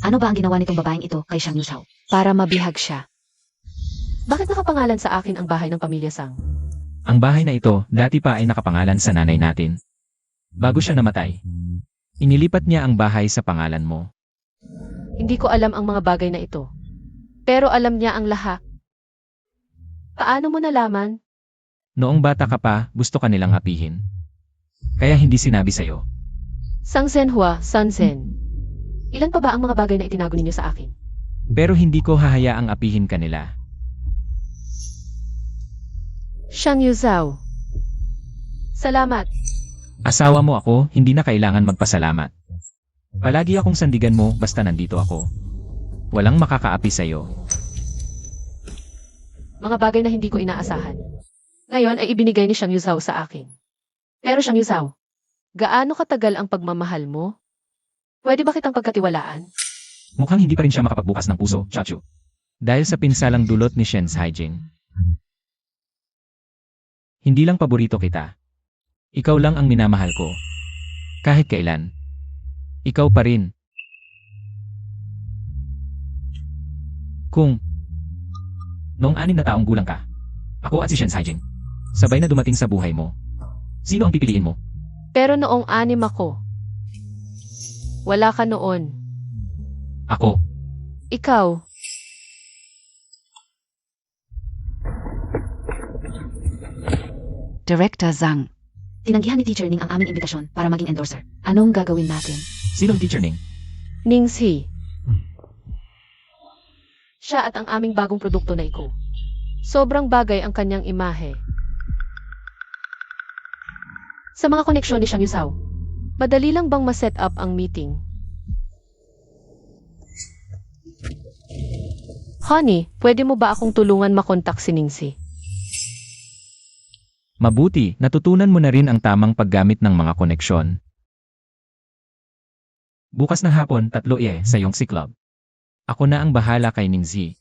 Ano ba ang ginawa nitong babaeng ito kay Shang Yusao? Para mabihag siya. Bakit nakapangalan sa akin ang bahay ng pamilya Sang? Ang bahay na ito, dati pa ay nakapangalan sa nanay natin. Bago siya namatay, inilipat niya ang bahay sa pangalan mo. Hindi ko alam ang mga bagay na ito. Pero alam niya ang lahat. Paano mo nalaman? Noong bata ka pa, gusto ka nilang apihin. Kaya hindi sinabi sa'yo. Sang Zenhua, San Zen. Ilan pa ba ang mga bagay na itinago ninyo sa akin? Pero hindi ko hahayaang apihin ka nila. Shang Yuzhao. Salamat. Asawa mo ako, hindi na kailangan magpasalamat. Palagi akong sandigan mo basta nandito ako. Walang makakaapi sa'yo. Mga bagay na hindi ko inaasahan. Ngayon ay ibinigay ni Shang Yuzhao sa akin. Pero Shang Yuzhao, gaano katagal ang pagmamahal mo? Pwede ba kitang pagkatiwalaan? Mukhang hindi pa rin siya makapagbukas ng puso, Chachu. Dahil sa pinsalang dulot ni Shen Haijing. Hindi lang paborito kita. Ikaw lang ang minamahal ko. Kahit kailan. Ikaw pa rin. Kung noong 6 na taong gulang ka, ako at si Shen Haijing, sabay na dumating sa buhay mo. Sino ang pipiliin mo? Pero noong 6 ako. Wala ka noon. Ako. Ikaw. Director Zhang. Tinanggihan ni Teacher Ning ang aming imbitasyon para maging endorser. Anong gagawin natin? Sino ang teacher Ning? Ningxi. Siya at ang aming bagong produkto na iko. Sobrang bagay ang kanyang imahe. Sa mga koneksyon ni Shang Yuzhao, madali lang bang ma-set up ang meeting? Honey, pwede mo ba akong tulungan makontak si Ningxi? Mabuti, natutunan mo na rin ang tamang paggamit ng mga koneksyon. Bukas ng hapon, 3 sa Yongxi Club. Ako na ang bahala kay Ningxi.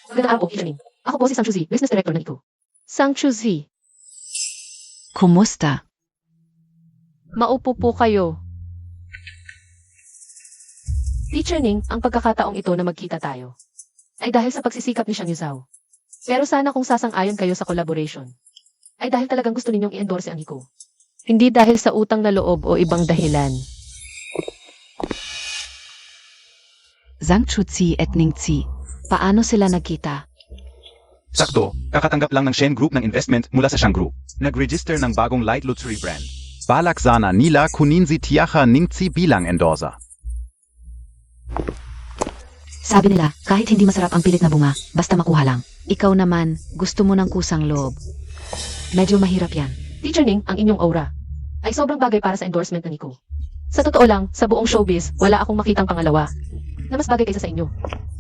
Magandang araw po, Teacher Ning. Ako po si Sang Chuzi, Business Director ng iko. Sang Chuzi, Kumusta? maupo po kayo. Teacher Ning, ang pagkakataong ito na magkita tayo ay dahil sa pagsisikap ni Shang Yuzhao. Pero sana kung sasang-ayon kayo sa collaboration, ay dahil talagang gusto ninyong i-endorse ang iko. Hindi dahil sa utang na loob o ibang dahilan. Zhang Chuzi et Ningxi. Paano sila nagkita? Sakto, kakatanggap lang ng Shen Group ng investment mula sa Shang Group. Nag-register ng bagong light luxury brand. Balak sana nila kunin si Tiacha Ningxi bilang endorser. Sabi nila, kahit hindi masarap ang pilit na bunga, basta makuha lang. Ikaw naman, gusto mo ng kusang loob. Medyo mahirap yan. Teacher Ning, ang inyong aura ay sobrang bagay para sa endorsement ng iko. Sa totoo lang, sa buong showbiz, wala akong makitang pangalawa na mas bagay kaysa sa inyo.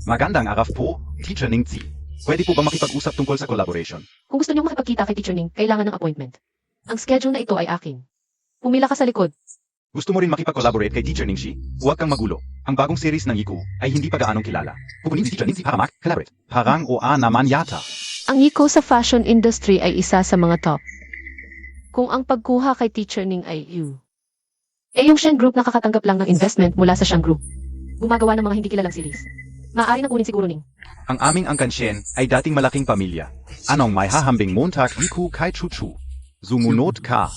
Magandang araw po, Teacher Ningxi. Pwede po ba makipag-usap tungkol sa collaboration? Kung gusto niyo makipagkita kay Teacher Ning, kailangan ng appointment. Ang schedule na ito ay akin. Pumila ka sa likod. Gusto mo rin makipag-collaborate kay Teacher Ningxi? Huwag kang magulo. Ang bagong series ng Yiku ay hindi pa gaanong kilala. Kukunin si Teacher Ningxi para mag-collaborate. Parang o naman yata. Ang iko sa fashion industry ay isa sa mga top. Kung ang pagkuha kay Teacher Ning ay you. Yung Shen Group nakakatanggap lang ng investment mula sa Shang Group. Gumagawa ng mga hindi kilalang series. Maaari na kunin siguro Ning. Ang aming angkan Shen ay dating malaking pamilya. Anong may hahambing Montag Yiku kay Chuchu? Zumunod ka.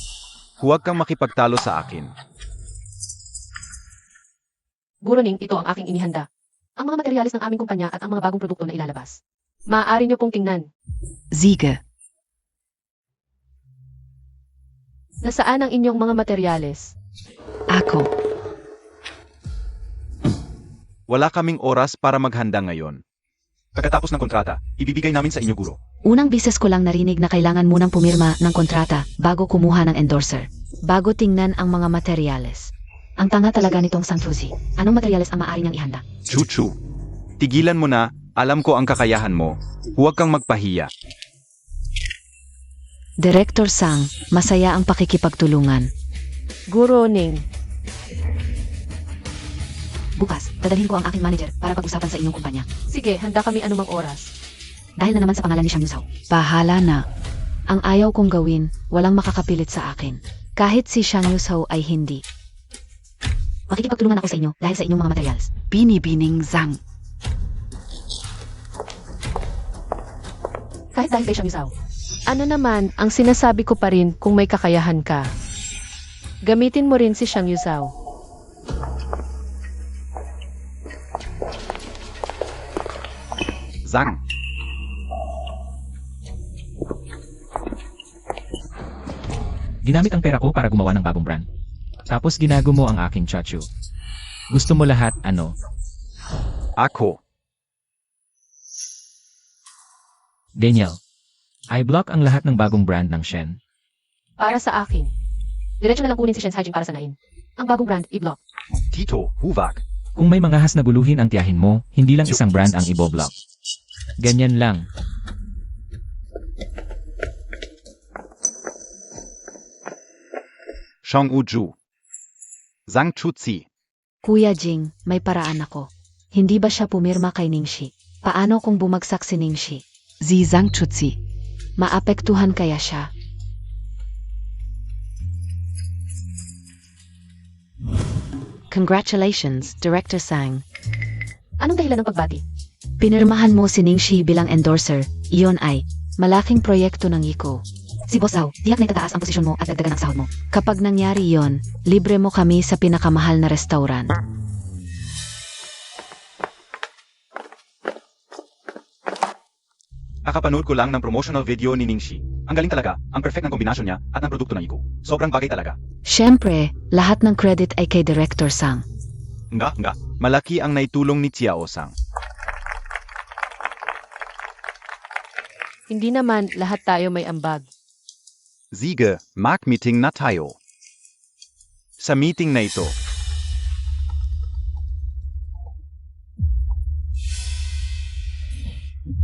Huwag kang makipagtalo sa akin. Guro Ning, ito ang aking inihanda. Ang mga materyales ng aming kumpanya at ang mga bagong produkto na ilalabas. Maaari niyo pong tingnan. Siege. Nasaan ang inyong mga materyales? Ako. Wala kaming oras para maghanda ngayon. Pagkatapos ng kontrata, ibibigay namin sa inyo guro. Unang bises ko lang narinig na kailangan munang pumirma ng kontrata bago kumuha ng endorser. Bago tingnan ang mga materyales. Ang tanga talaga nitong Sang Chuzi. Anong materyales ang maaari niyang ihanda? Chuchu. Tigilan mo na. Alam ko ang kakayahan mo. Huwag kang magpahiya. Director Sang, masaya ang pakikipagtulungan. Guro Ning. Bukas, dadalhin ko ang aking manager para pag-usapan sa inyong kumpanya. Sige, handa kami anumang oras. Dahil na naman sa pangalan ni Shang Yuzhao. Bahala na. Ang ayaw kong gawin, walang makakapilit sa akin. Kahit si Shang Yuzhao ay hindi. Makikipagtulungan ako sa inyo dahil sa inyong mga materials. Binibining Zhang. Kahit dahil kay Xiang Yuzhao. Ano naman, ang sinasabi ko pa rin kung may kakayahan ka. Gamitin mo rin si Xiang Yuzhao. Zhang. Ginamit ang pera ko para gumawa ng bagong brand. Tapos ginago mo ang aking chachu. Gusto mo lahat, ano? Ako. Daniel. I-block ang lahat ng bagong brand ng Shen. Para sa akin. Diretso na lang kunin si Shen's Hygiene para sanayin. Ang bagong brand, i-block. Tito, Huvak. Kung may mga has na guluhin ang tiyahin mo, hindi lang isang brand ang iboblock. Ganyan lang. Shang Uju. Zhang Chuzi. Kuya Jing, may paraan ako. Hindi ba siya pumirma kay Ningxi? Paano kung bumagsak si Ningxi? Sie Zhang Chuzi. Maapektuhan kaya siya? Congratulations, Director Sang. Anong dahilan ng pagbati? Pinirmahan mo si Ningxi bilang endorser. Iyon ay malaking proyekto ng Yiko. Si Boss Zhao, tiyak na itataas ang posisyon mo at dagdagan ang sahod mo. Kapag nangyari yon, libre mo kami sa pinakamahal na restaurant. Kakapanood ko lang ng promotional video ni Ningxi. Ang galing talaga, ang perfect ng kombinasyon niya at ang produkto ng Iko. Sobrang bagay talaga. Siyempre, lahat ng credit ay kay Director Sang. Nga. Malaki ang naitulong ni Chiao Sang. Hindi naman lahat tayo may ambag. Sige, mag-meeting na tayo. Sa meeting na ito,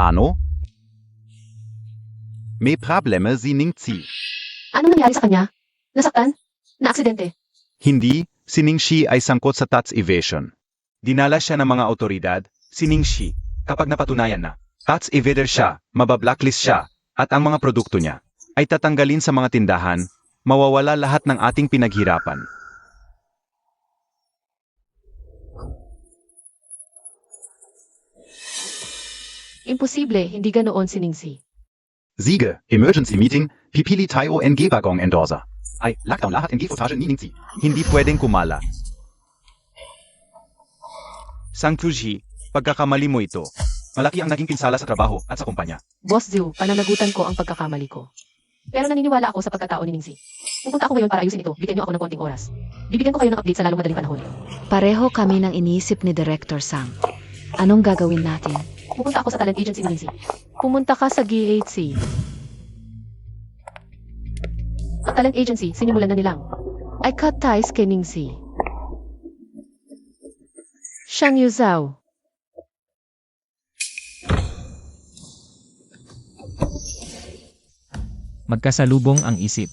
ano? May problema si Ningxi. Anong nangyari sa kanya? Nasaktan? Na-aksidente? Hindi, si Ningxi ay sangkot sa tax evasion. Dinala siya ng mga otoridad, Si Ningxi, kapag napatunayan na, tax evader siya, mabablacklist siya, at ang mga produkto niya, ay tatanggalin sa mga tindahan, mawawala lahat ng ating pinaghirapan. Imposible, hindi ganoon si Ningxi. Sige, emergency meeting, pipili tayo ng bagong endorser. Ay, lockdown lahat ng footage ni Ningxi. Hindi pwedeng kumala. Sang Fuji, pagkakamali mo ito. Malaki ang naging pinsala sa trabaho at sa kumpanya. Boss Zhu, pananagutan ko ang pagkakamali ko. Pero naniniwala ako sa pagkatao ni Ningxi. Pupunta ako ngayon para ayusin ito. Bigyan niyo ako ng konting oras. Bibigyan ko kayo ng update sa lalong madaling panahon. Pareho kami ng iniisip ni Director Sang. Anong gagawin natin? Pupunta ako sa talent agency ni Ningxi. Pumunta ka sa GHC. Ang talent agency, sinimulan na nilang. I cut ties kay Ningxi. Xiang Yuzhao. Magkasalubong ang isip.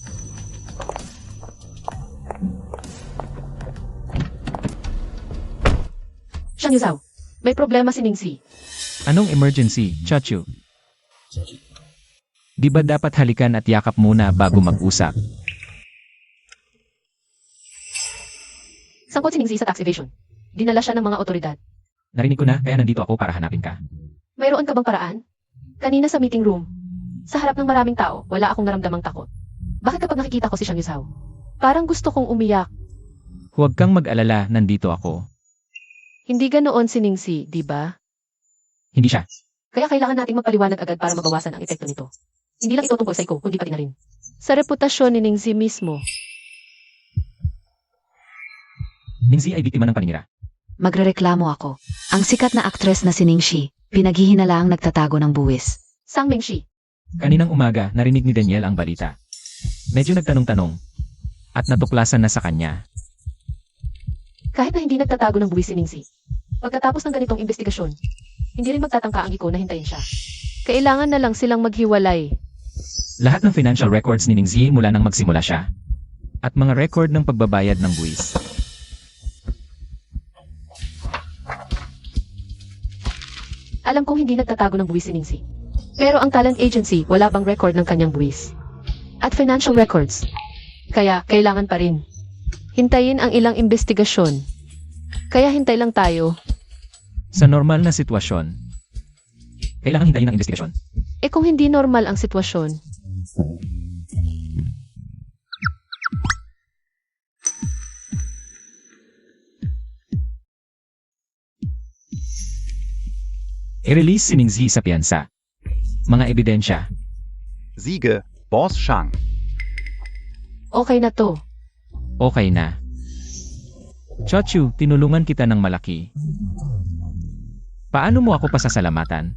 Xiang Yuzhao. May problema si Ningxi. Anong emergency, chachu? Di ba dapat halikan at yakap muna bago mag-usap? Sangkot si Ningxi sa tax evasion. Dinala siya ng mga otoridad. Narinig ko na, kaya nandito ako para hanapin ka. Mayroon ka bang paraan? Kanina sa meeting room, sa harap ng maraming tao, wala akong naramdamang takot. Bakit kapag nakikita ko si Xiang Yuzhao? Parang gusto kong umiyak. Huwag kang mag-alala, nandito ako. Hindi ganoon si Ningxi, di ba? Hindi siya. Kaya kailangan nating magpaliwanag agad para mabawasan ang epekto nito. Hindi lang ito tungkol sa iko, kundi pati na rin. Sa reputasyon ni Ningxi mismo. Ningxi ay biktima ng paninira. Magrereklamo ako. Ang sikat na aktres na si Ningxi, pinaghihinalaang nagtatago ng buwis. Sang Mingxi. Kaninang umaga, narinig ni Daniel ang balita. Medyo nagtanong-tanong. At natuklasan na sa kanya. Kahit na hindi nagtatago ng buwis si Ningxi. Pagkatapos ng ganitong investigasyon, hindi rin magtatangka ang iko na hintayin siya. Kailangan na lang silang maghiwalay. Lahat ng financial records ni Ningxi mula nang magsimula siya. At mga record ng pagbabayad ng buwis. Alam kong hindi nagtatago ng buwis si Ningxi. Pero ang talent agency, wala bang record ng kanyang buwis? At financial records. Kaya, kailangan pa rin. Hintayin ang ilang investigasyon. Kaya hintay lang tayo. Sa normal na sitwasyon, kailangan hintayin ng investigasyon. Eh kung hindi normal ang sitwasyon, I-release si Ningxi sa piyansa. Mga ebidensya. Siege, Boss Shang. okay na to. Okay na. Chochu, tinulungan kita ng malaki. Paano mo ako pasasalamatan?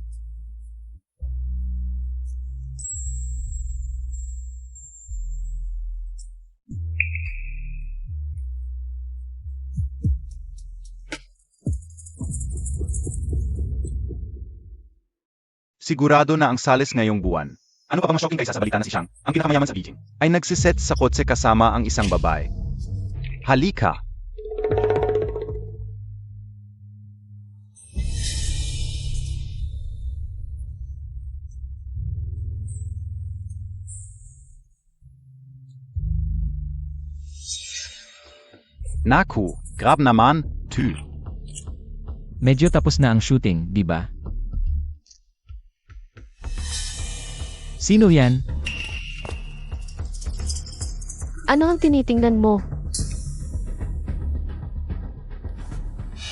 Sigurado na ang sales ngayong buwan Ano pa bang mas shocking kaysa sa balita na si Shang, ang pinakamayaman sa Beijing? ay nagsiset sa kotse kasama ang isang babae. Halika. Naku, grab naman, tü. Medyo tapos na ang shooting, di ba? Sino yan? Ano ang tinitingnan mo?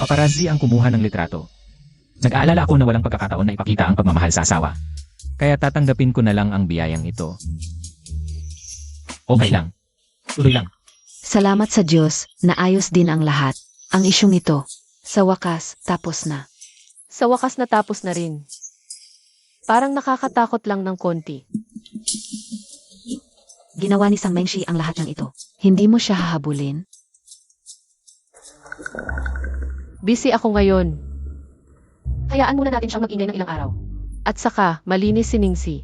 Paparazzi ang kumuha ng litrato. Nag-aalala ako na walang pagkakataon na ipakita ang pagmamahal sa asawa. Kaya tatanggapin ko na lang ang biyayang ito. Okay lang. Tuloy lang. Salamat sa Diyos, naayos din ang lahat. Ang isyong ito, sa wakas, tapos na. Sa wakas natapos na rin. Parang nakakatakot lang ng konti. Ginawa ni Sang Mengshi ang lahat ng ito. Hindi mo siya hahabulin? Busy ako ngayon. Hayaan muna natin siyang mag-ingay ng ilang araw. At saka, malinis si Ningxi.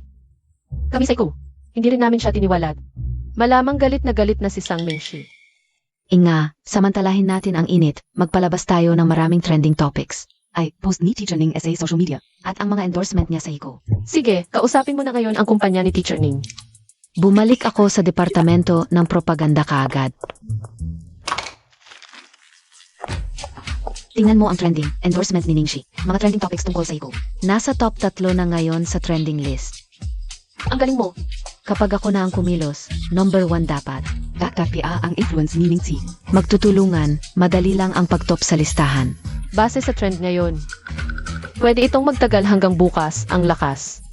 Kami sa Iku, hindi rin namin siya tiniwalat. Malamang galit na si Sang Mengshi. Inga, samantalahin natin ang init, magpalabas tayo ng maraming trending topics. Ay, post ni Teacher Ning sa social media. At ang mga endorsement niya sa Hiko. Sige, kausapin mo na ngayon ang kumpanya ni Teacher Ning. Bumalik ako sa departamento ng propaganda kaagad. Tingnan mo ang trending, endorsement ni Ningxi. Mga trending topics tungkol sa Hiko. Nasa top 3 na ngayon sa trending list. Ang galing mo. Kapag ako na ang kumilos, number 1 dapat. PA ang influence ni Ningxi. Magtutulungan, madali lang ang pagtop sa listahan. Base sa trend ngayon. Pwede itong magtagal hanggang bukas, ang lakas.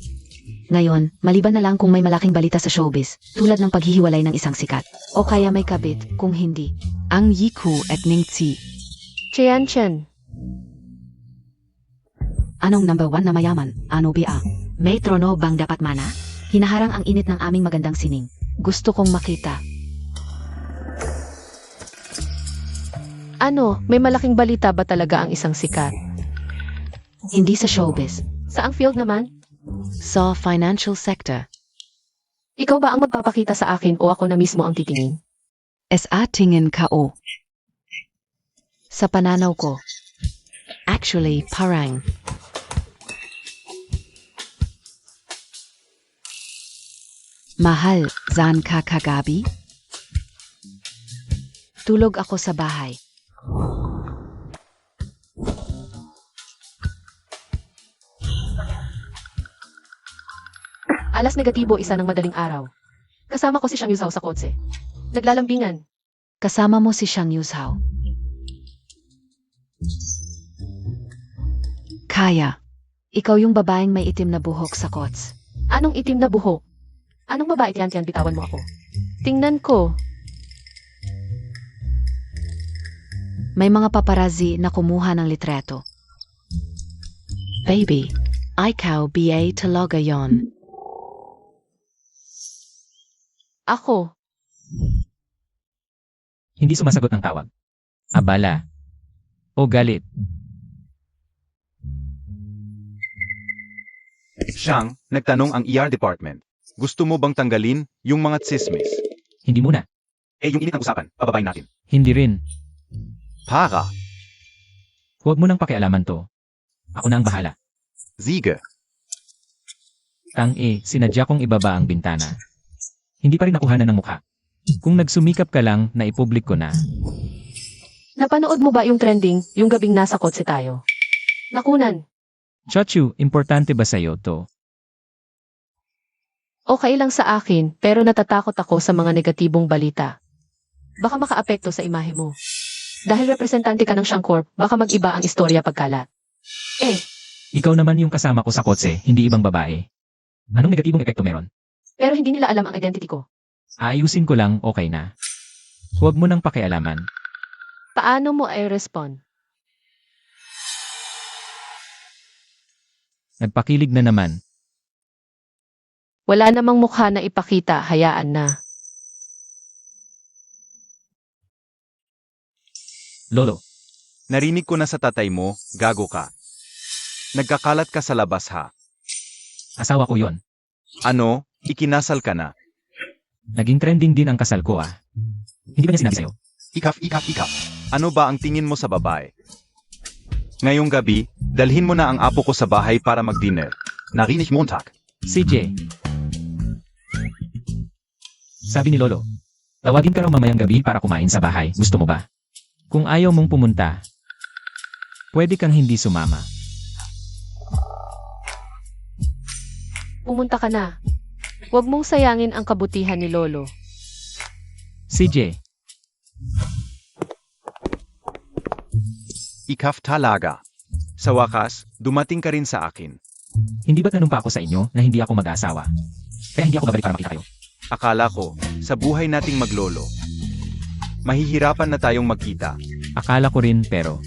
Ngayon, maliban na lang kung may malaking balita sa showbiz, tulad ng paghihiwalay ng isang sikat. O kaya may kabit, kung hindi. Ang Yiku at Ningxi. Chean Chen, Anong number 1 na mayaman? Ano ba? May trono bang dapat mana? Hinaharang ang init ng aming magandang sining. Gusto kong makita. ano, may malaking balita ba talaga ang isang sikat? Hindi sa showbiz. Saang field naman? Sa financial sector. Ikaw ba ang magpapakita sa akin o ako na mismo ang titingin? SA tingin ka o. Sa pananaw ko. Actually, parang. Mahal, zan ka kagabi? Tulog ako sa bahay. Alas negatibo, isa ng madaling araw. Kasama ko si Shang Yuzhao sa kotse. Naglalambingan. Kasama mo si Shang Yuzhao. Kaya. Ikaw yung babaeng may itim na buhok sa kots. Anong itim na buhok? Anong babae yan, bitawan mo ako. Tingnan ko. May mga paparazzi na kumuha ng litrato. Baby. Ikaw ba talaga yon? Ako. Hindi sumasagot ng tawag. Abala. O galit. Shang, nagtanong ang ER department. Gusto mo bang tanggalin yung mga tsismis? Hindi muna. Eh yung init ng usapan, pababayin natin. Hindi rin. Para. Huwag mo nang pakialaman to. Ako na ang bahala. Siege. Sinadya kong ibaba ang bintana. Hindi pa rin nakuhanan ng mukha. Kung nagsumikap ka lang na ipublik ko na. Napanood mo ba yung trending, yung gabing nasa kotse tayo? Nakunan. Chachu, importante ba sa'yo to? Okay lang sa akin, pero natatakot ako sa mga negatibong balita. Baka makaapekto sa imahe mo. Dahil representante ka ng Shangcorp, baka mag-iba ang istorya pagkalat. Ikaw naman yung kasama ko sa kotse, hindi ibang babae. Anong negatibong epekto meron? Pero hindi nila alam ang identity ko. Aayusin ko lang, okay na. Huwag mo nang pakialaman. Paano mo ay respond? Nagpakilig na naman. Wala namang mukha na ipakita, hayaan na. Lolo, Narinig ko na sa tatay mo, gago ka. Nagkakalat ka sa labas ha. asawa ko yon. Ano, ikinasal ka na. Naging trending din ang kasal ko ah. Hindi ba niya sinabi sa'yo? Ikaf. Ano ba ang tingin mo sa babae? Ngayong gabi, dalhin mo na ang apo ko sa bahay para mag-dinner. Narinig Montag. CJ. Sabi ni Lolo, tawagin ka raw mamayang gabi para kumain sa bahay. Gusto mo ba? Kung ayaw mong pumunta, pwede kang hindi sumama. Pumunta ka na. Huwag mong sayangin ang kabutihan ni Lolo. CJ, Ikaf talaga. Sa wakas, dumating ka rin sa akin. hindi ba't nanumpa ako sa inyo na hindi ako mag-aasawa? Kaya hindi ako babalik para makita kayo. Akala ko, sa buhay nating maglolo, mahihirapan na tayong magkita. Akala ko rin pero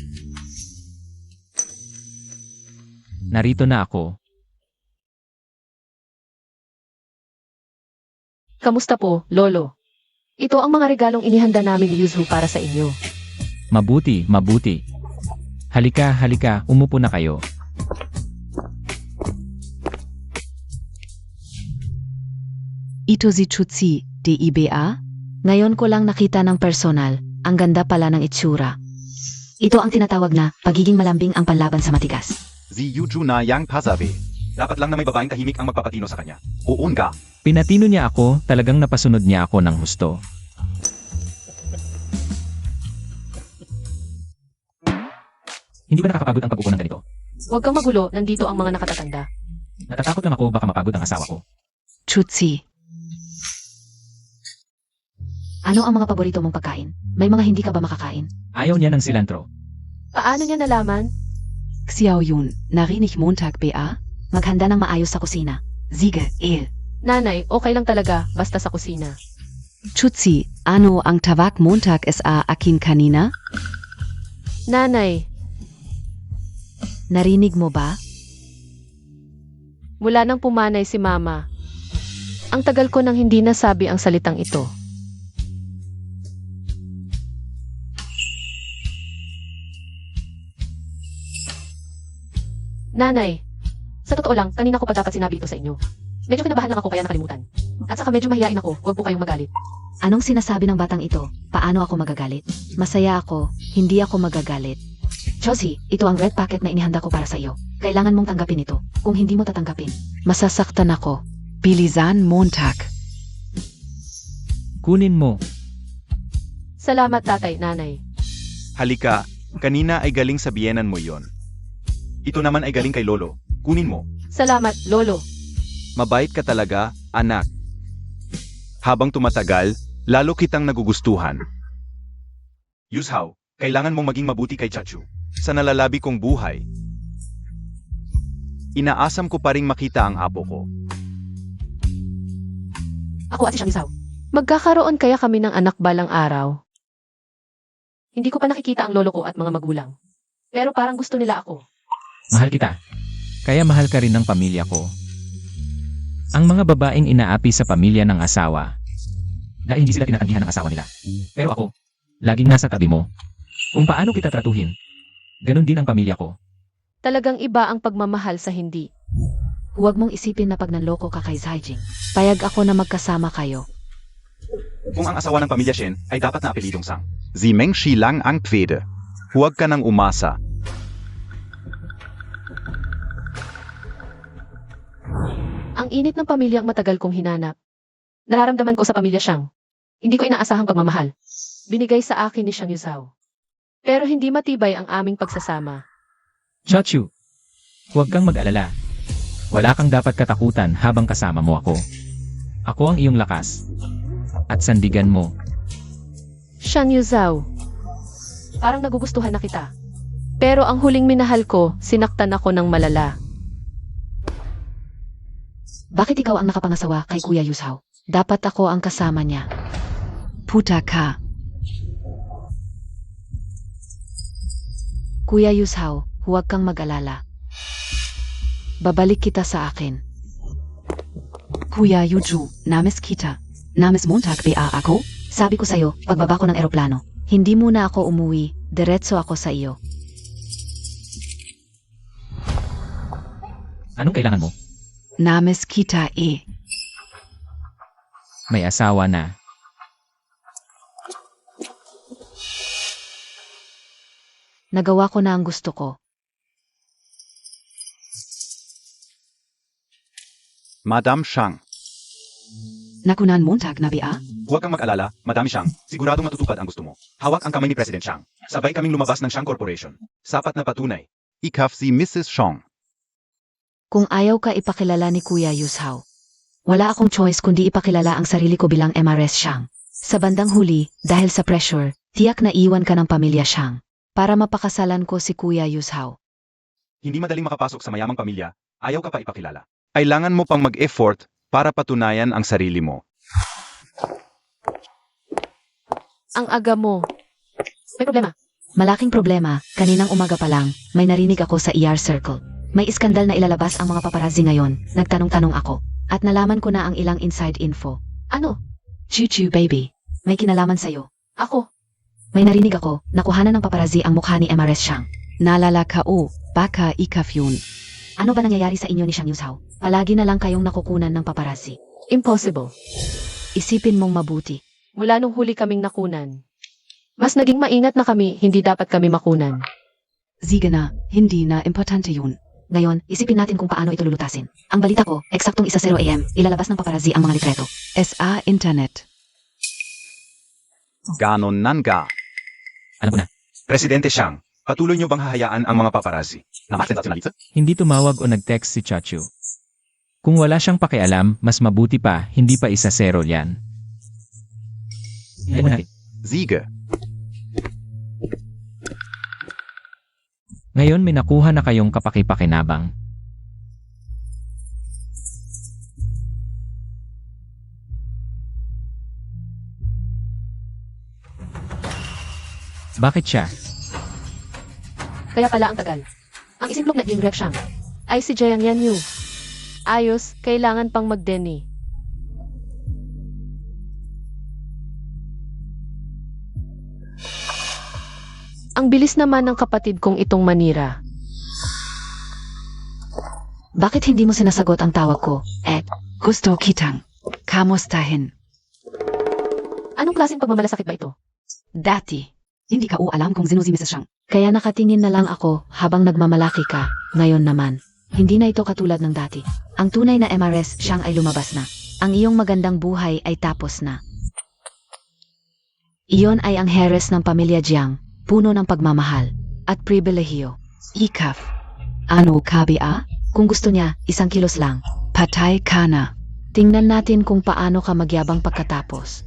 narito na ako. Kamusta po, Lolo? Ito ang mga regalong inihanda namin ni Yuzhu para sa inyo. Mabuti. Halika, umupo na kayo. Ito si Chutsi, DIBA? Ngayon ko lang nakita ng personal, ang ganda pala ng itsura. Ito ang tinatawag na pagiging malambing ang panlaban sa matigas. Si Yuju na yang pasabi. Dapat lang na may babaeng tahimik ang magpapatino sa kanya. Uun ka. Pinatino niya ako, talagang napasunod niya ako ng husto. Hindi ba nakakapagod ang pag-upo ng ganito? Huwag kang magulo, nandito ang mga nakatatanda. Natatakot lang ako baka mapagod ang asawa ko. Chutsi. Ano ang mga paborito mong pagkain? May mga hindi ka ba makakain? Ayaw niya ng silantro. Paano niya nalaman? Xiao Yun, narinig Montag BA? Maghanda ng maayos sa kusina. Siege, El. Nanay, okay lang talaga, basta sa kusina. Chutsi, ano ang tawag Montag SA akin kanina? Nanay, Narinig mo ba? mula nang pumanay si Mama. Ang tagal ko nang hindi nasabi ang salitang ito. Nanay, sa totoo lang, kanina ko pa dapat sinabi ito sa inyo. Medyo kinabahan lang ako kaya nakalimutan. At saka medyo mahihain ako, huwag po kayong magalit. Anong sinasabi ng batang ito? Paano ako magagalit? Masaya ako, hindi ako magagalit. Josie, ito ang red packet na inihanda ko para sa iyo. Kailangan mong tanggapin ito. Kung hindi mo tatanggapin, masasaktan ako. Bilisan Montag. Kunin mo. Salamat tatay, nanay. Halika, kanina ay galing sa biyenan mo yon. Ito naman ay galing kay Lolo. Kunin mo. Salamat, Lolo. Mabait ka talaga, anak. Habang tumatagal, lalo kitang nagugustuhan. Yuzhao, kailangan mong maging mabuti kay Chachu. Sa nalalabi kong buhay, inaasam ko pa ring makita ang apo ko. Ako at si Shamisaw. Magkakaroon kaya kami ng anak balang araw? Hindi ko pa nakikita ang lolo ko at mga magulang. Pero parang gusto nila ako. Mahal kita. Kaya mahal ka rin ng pamilya ko. Ang mga babaeng inaapi sa pamilya ng asawa dahil hindi sila tinatanggihan ng asawa nila. Pero ako, laging nasa tabi mo. Kung paano kita tratuhin, ganun din ang pamilya ko. Talagang iba ang pagmamahal sa hindi. Huwag mong isipin na pag nanloko ka kay Zaijing. Payag ako na magkasama kayo. Kung ang asawa ng pamilya Shen ay dapat na apelidong Sang. Si Meng Shi lang ang pwede. Huwag ka nang umasa. Ang init ng pamilyang matagal kong hinanap. Nararamdaman ko sa pamilya siyang. Hindi ko inaasahang pagmamahal. Binigay sa akin ni Shang Yuzhao. Pero hindi matibay ang aming pagsasama. Chachu, huwag kang mag-alala. Wala kang dapat katakutan habang kasama mo ako. Ako ang iyong lakas. At sandigan mo. Shang Yuzhao. Parang nagugustuhan na kita. Pero ang huling minahal ko, sinaktan ako ng malala. Bakit ikaw ang nakapangasawa kay Kuya Yuzhao? Dapat ako ang kasama niya. Puta ka. Kuya Yuzhao, huwag kang mag-alala. Babalik kita sa akin. Kuya Yuju, namis kita. Namis Montag ba ako? Sabi ko sa'yo, pagbaba ko ng eroplano, hindi muna ako umuwi, diretso ako sa iyo. Anong kailangan mo? Namis kita May asawa na. Nagawa ko na ang gusto ko. Madam Shang, Nakunan Montag na ba? Huwag kang mag-alala, Madami Shang. Siguradong matutupad ang gusto mo. Hawak ang kamay ni President Shang. Sabay kaming lumabas ng Shang Corporation. Sapat na patunay. ikaf si Mrs. Shang. Kung ayaw ka ipakilala ni Kuya Yuzhao, wala akong choice kundi ipakilala ang sarili ko bilang MRS Shang. Sa bandang huli, dahil sa pressure, tiyak na iwan ka ng pamilya Shang. Para mapakasalan ko si Kuya Yuzhao. Hindi madaling makapasok sa mayamang pamilya. Ayaw ka pa ipakilala. Kailangan mo pang mag-effort para patunayan ang sarili mo. Ang aga mo. May problema. Malaking problema, kaninang umaga pa lang, may narinig ako sa ER Circle. May iskandal na ilalabas ang mga paparazzi ngayon, nagtanong-tanong ako. At nalaman ko na ang ilang inside info. Ano? Chuchu baby. May kinalaman sa'yo. Ako. May narinig ako, nakuhanan ng paparazzi ang mukha ni MRS Shang. Nalala ka o, baka ikaf yun. Ano ba nangyayari sa inyo ni Shang Yuzhao? Palagi na lang kayong nakukunan ng paparazzi. Impossible. Isipin mong mabuti. Mula nung huli kaming nakunan. Mas naging maingat na kami, hindi dapat kami makunan. Sige na, hindi na importante yun. Ngayon, isipin natin kung paano ito lulutasin. Ang balita ko, eksaktong 1:00 AM, ilalabas ng paparazzi ang mga likreto. SA Internet. Ganon nanga. Alam ko na. Presidente Shang, patuloy niyo bang hahayaan ang mga paparazzi na masensasyonalisa? Hindi tumawag o nag-text si Chachu. Kung wala siyang pakialam, mas mabuti pa, hindi pa 1-0 yan. Ayun natin. Sige. Ngayon may nakuha na kayong kapaki-pakinabang. Bakit siya? Kaya pala ang tagal. Ang isimplok na yung ref Shang. Ay si Jiang Yanyu. Ayos, kailangan pang mag-deni. Ang bilis naman ng kapatid kong itong manira. Bakit hindi mo sinasagot ang tawag ko? Gusto kitang. Kamustahin. Anong klaseng pagmamalasakit ba ito? Dati. Hindi ka o alam kung sino si Mrs. Shang. Kaya nakatingin na lang ako habang nagmamalaki ka. Ngayon naman, hindi na ito katulad ng dati. Ang tunay na MRS Shang ay lumabas na. Ang iyong magandang buhay ay tapos na. Iyon ay ang heres ng pamilya Jiang, puno ng pagmamahal at pribilehiyo. Ikaf. Ano ka ba? Kung gusto niya, 1 kilos lang. Patay ka na. Tingnan natin kung paano ka magyabang pagkatapos.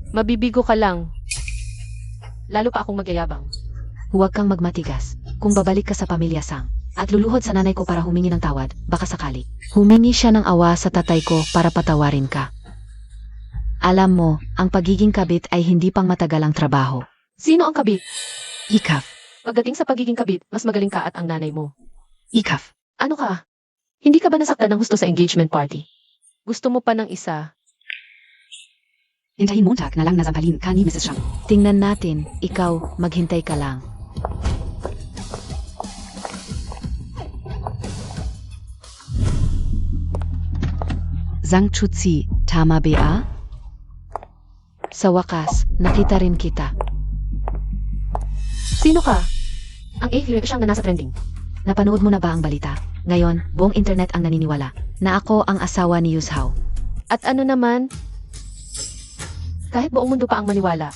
Mabibigo ka lang. Lalo pa akong magyayabang. Huwag kang magmatigas. Kung babalik ka sa pamilya Sang at luluhod sa nanay ko para humingi ng tawad, baka sakali. Humingi siya ng awa sa tatay ko para patawarin ka. Alam mo, ang pagiging kabit ay hindi pang matagalang trabaho. Sino ang kabit? Ikaf. Pagdating sa pagiging kabit, mas magaling ka at ang nanay mo. Ikaf. Ano ka? Hindi ka ba nasaktan ng husto sa engagement party? Gusto mo pa ng isa? Hintayin Montag na lang nasampalin ka ni Mrs. Shang. Tingnan natin, ikaw, maghintay ka lang. Zhang Chuzi, tama ba? Sa wakas, nakita rin kita. Sino ka? Ang Siyang na nasa trending. Napanood mo na ba ang balita? Ngayon, buong internet ang naniniwala na ako ang asawa ni Yuzhao. At ano naman? Kahit buong mundo pa ang maniwala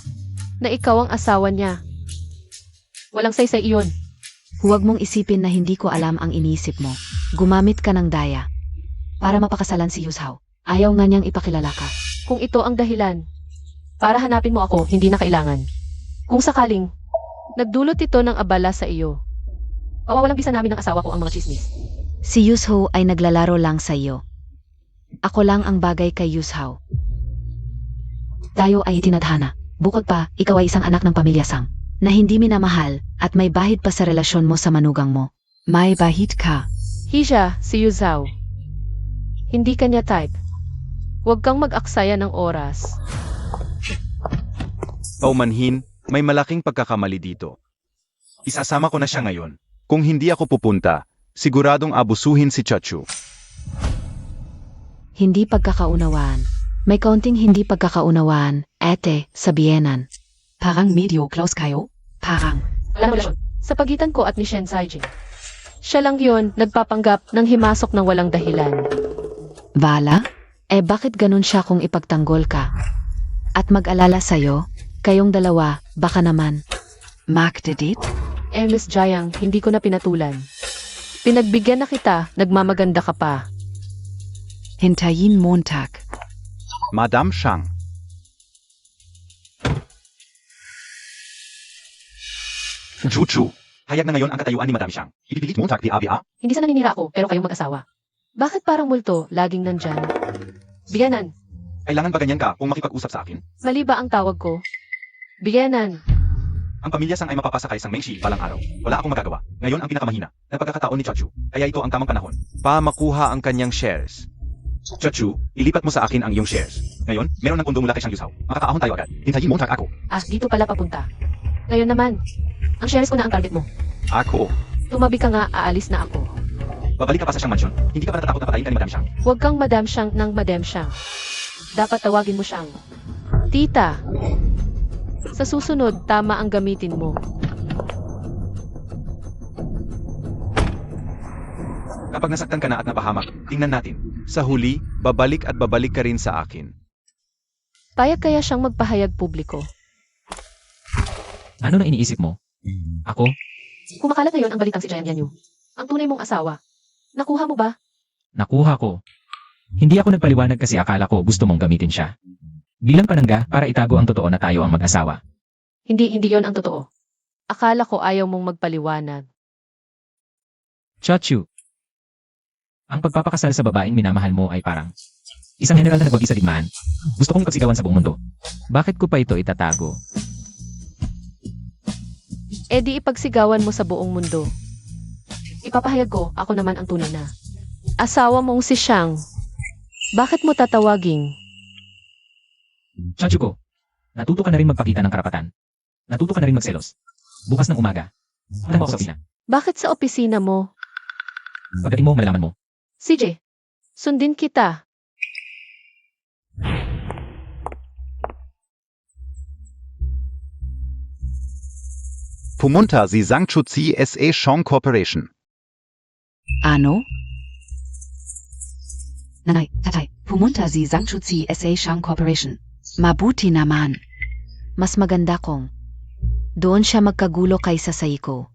na ikaw ang asawa niya. Walang saysay iyon. Huwag mong isipin na hindi ko alam ang iniisip mo. Gumamit ka ng daya para mapakasalan si Yushao. Ayaw nga niyang ipakilala ka. Kung ito ang dahilan, para hanapin mo ako, hindi na kailangan. Kung sakaling, nagdulot ito ng abala sa iyo, pawawalang bisa namin ng asawa ko ang mga chismis. Si Yushao ay naglalaro lang sa iyo. Ako lang ang bagay kay Yushao. Tayo ay tinadhana. Bukod pa, ikaw ay isang anak ng pamilya Sang na hindi minamahal at may bahid pa sa relasyon mo sa manugang mo. Mai bahit ka. Hisha, si Yuzao. Hindi kanya type. Huwag kang mag-aksaya ng oras. Paumanhin, may malaking pagkakamali dito. Isasama ko na siya ngayon. Kung hindi ako pupunta, siguradong abusuhin si Chachu. Hindi pagkakaunawaan. May kaunting hindi pagkakaunawaan, ete, sa biyenan. Parang medyo close kayo. Parang. Walang relasyon sa pagitan ko at ni Shen Saijing. Siya lang yon nagpapanggap ng himasok ng walang dahilan. Wala? Eh bakit ganun siya kung ipagtanggol ka? At mag-alala sa'yo, kayong dalawa, baka naman. Magde dit? Miss Jiang, hindi ko na pinatulan. Pinagbigyan na kita, nagmamaganda ka pa. Hintayin Montag. Madam Shang. Chuchu, hayag na ngayon ang katayuan ni Madam Xiang. Ipipilit mo tag di abia? Hindi sa naninira ako, pero kayong mag-asawa. Bakit parang multo, laging nandyan? Biyanan, Kailangan ba ganyan ka kung makipag-usap sa akin? mali ba ang tawag ko? Biyanan, Ang pamilya Sang ay mapapasa kay Sang Mengshi balang araw. Wala akong magagawa. Ngayon ang pinakamahina na pagkakataon ni Chachu. Kaya ito ang tamang panahon. Pa makuha ang kanyang shares. Chachu, ilipat mo sa akin ang iyong shares. Ngayon, meron ng pundo mula kay Sang Yusao. Makakaahon tayo agad. Hintayin mo tag ako. dito pala papunta. Ngayon naman, ang shares ko na ang target mo. Ako. Tumabi ka nga, aalis na ako. Babalik ka pa sa Xiang Mansion. Hindi ka ba natatakot na patayin ka ni Madam Xiang? Huwag kang Madam Xiang ng Madam Xiang. Dapat tawagin mo siyang Tita. Sa susunod, tama ang gamitin mo. Kapag nasaktan ka na at napahamak, tingnan natin. Sa huli, babalik at babalik ka rin sa akin. Payag kaya siyang magpahayag publiko. Ano na iniisip mo? Ako? Kumakalat ngayon ang balitang si Jiang Yanyu. Ang tunay mong asawa. Nakuha mo ba? Nakuha ko. Hindi ako nagpaliwanag kasi akala ko gusto mong gamitin siya. Bilang panangga para itago ang totoo na tayo ang mag-asawa. Hindi yon ang totoo. Akala ko ayaw mong magpaliwanag. Chachu. Ang pagpapakasal sa babaeng minamahal mo ay parang isang general na nagwagi sa digmaan. Gusto kong ipagsigawan sa buong mundo. Bakit ko pa ito itatago? E di ipagsigawan mo sa buong mundo. Ipapahayag ko, ako naman ang tunay na asawa mong si Xiang. Bakit mo tatawaging? Chachu ko. Natuto ka na rin magpakita ng karapatan. Natuto ka na rin magselos. Bukas ng umaga. Punta mo ako sa opisina. Bakit sa opisina mo? Pagdating mo, malalaman mo. CJ, sundin kita. Pumunta si Zhangchuzi SA Shong Corporation. Ano? Nanay, tatay, pumunta si Zhangchuzi SA Shang Corporation. Mabuti naman. Mas maganda kung doon siya magkagulo kaysa sa iko.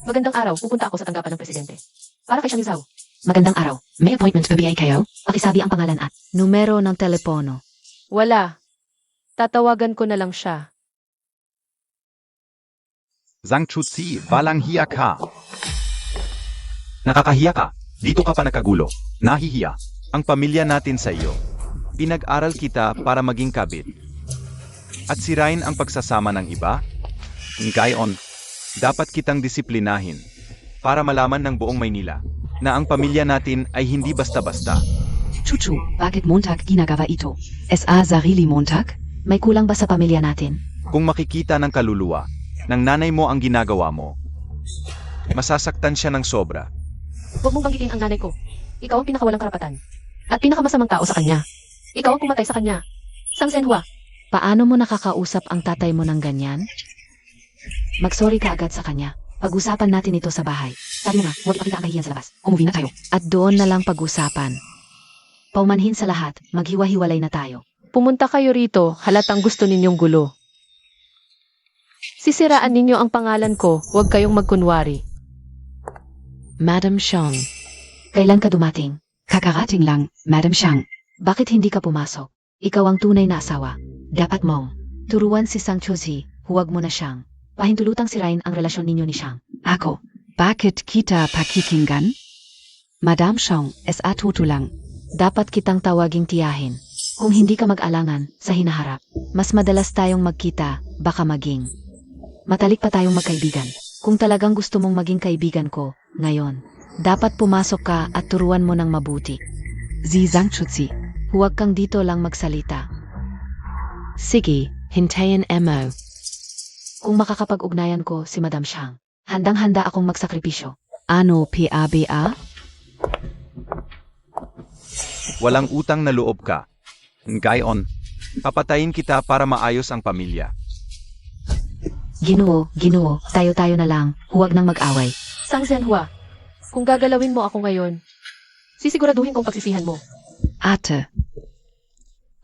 Magandang araw, pupunta ako sa tanggapan ng presidente. Para kay Xiang Yuzao. Magandang araw. May appointment pa kayo? Pakisabi ang pangalan at numero ng telepono. Wala. Tatawagan ko na lang siya. Zhangchuzi, walang hiya ka. Nakakahiya ka. Dito ka pa nagkagulo. Nahihiya. Ang pamilya natin sa iyo. Pinag-aral kita para maging kabit. At sirain ang pagsasama ng iba? Gayon, dapat kitang disiplinahin para malaman ng buong Maynila na ang pamilya natin ay hindi basta-basta. Chuchu, bakit Montag ginagawa ito? SA Sarili Montag? May kulang ba sa pamilya natin? Kung makikita ng kaluluwa ng nanay mo ang ginagawa mo, masasaktan siya ng sobra. Huwag mong banggitin ang nanay ko. Ikaw ang pinakawalang karapatan. At pinakamasamang tao sa kanya. Ikaw ang pumatay sa kanya. Sang Senhua. Paano mo nakakausap ang tatay mo ng ganyan? Magsorry ka agad sa kanya. Pag-usapan natin ito sa bahay. Sabi mo nga, huwag ipakita ang kahihiyan sa labas. Umuwi na tayo. At doon na lang pag-usapan. Paumanhin sa lahat, maghiwa-hiwalay na tayo. Pumunta kayo rito, halatang gusto ninyong gulo. Sisiraan ninyo ang pangalan ko, huwag kayong magkunwari. Madam Xiang, kailan ka dumating? Kakarating lang, Madam Xiang. Bakit hindi ka pumasok? Ikaw ang tunay na asawa. Dapat mong turuan si Sang Chuzi, huwag mo na siyang pahintulutang sirain ang relasyon ninyo ni Xiang. Ako, bakit kita pakikinggan? Madam Xiang, sa lang. Dapat kitang tawaging tiyahin. Kung hindi ka mag-alangan sa hinaharap, mas madalas tayong magkita, baka maging matalik pa tayong magkaibigan. Kung talagang gusto mong maging kaibigan ko, ngayon, dapat pumasok ka at turuan mo ng mabuti. Sie Zhangchuzi. Huwag kang dito lang magsalita. Sige, hintayin mo. Kung makakapag-ugnayan ko si Madam Xiang, handang-handa akong magsakripisyo. Ano PABA? Walang utang na loob ka. Ngayon, papatayin kita para maayos ang pamilya. Ginoo, tayo-tayo na lang, huwag nang mag-away. Sang Zenhua, kung gagalawin mo ako ngayon, sisiguraduhin kong pagsisihan mo. Ate,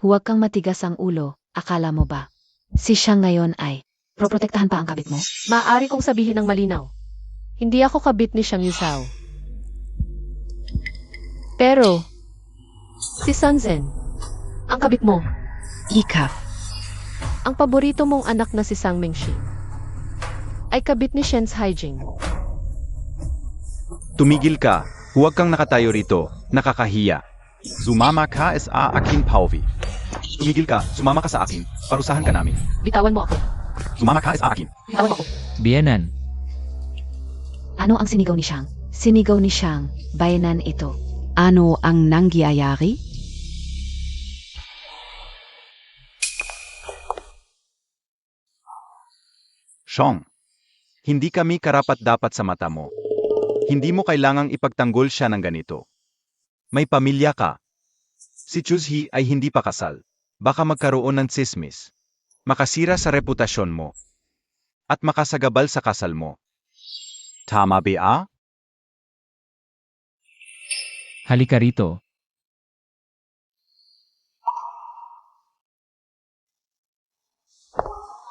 Huwag kang matigas ang ulo, akala mo ba? Si Xiang ngayon ay proprotektahan pa ang kabit mo? Maaari kong sabihin ng malinaw. Hindi ako kabit ni Xiang Yuzhao. Pero, si Sun Zhen, ang kabit mo, Ikaf. ang paborito mong anak na si Sang Mengshi, ay kabit ni Shen Haijing. Tumigil ka. Huwag kang nakatayo rito. Nakakahiya. Sumama ka sa akin, Pauvi. Tumigil ka, sumama ka sa akin. Parusahan ka namin. Bitawan mo ako. Sumama ka sa akin. Bitawan mo ako. Biyenan, Ano ang sinigaw ni Xiang? Sinigaw ni Xiang, bayanan ito. Ano ang nangyayari? Xiang, hindi kami karapat-dapat sa mata mo. Hindi mo kailangang ipagtanggol siya ng ganito. May pamilya ka. Si Chuzhi ay hindi pa kasal. Baka magkaroon ng tsismis. Makasira sa reputasyon mo. At makasagabal sa kasal mo. Tama ba? halika rito.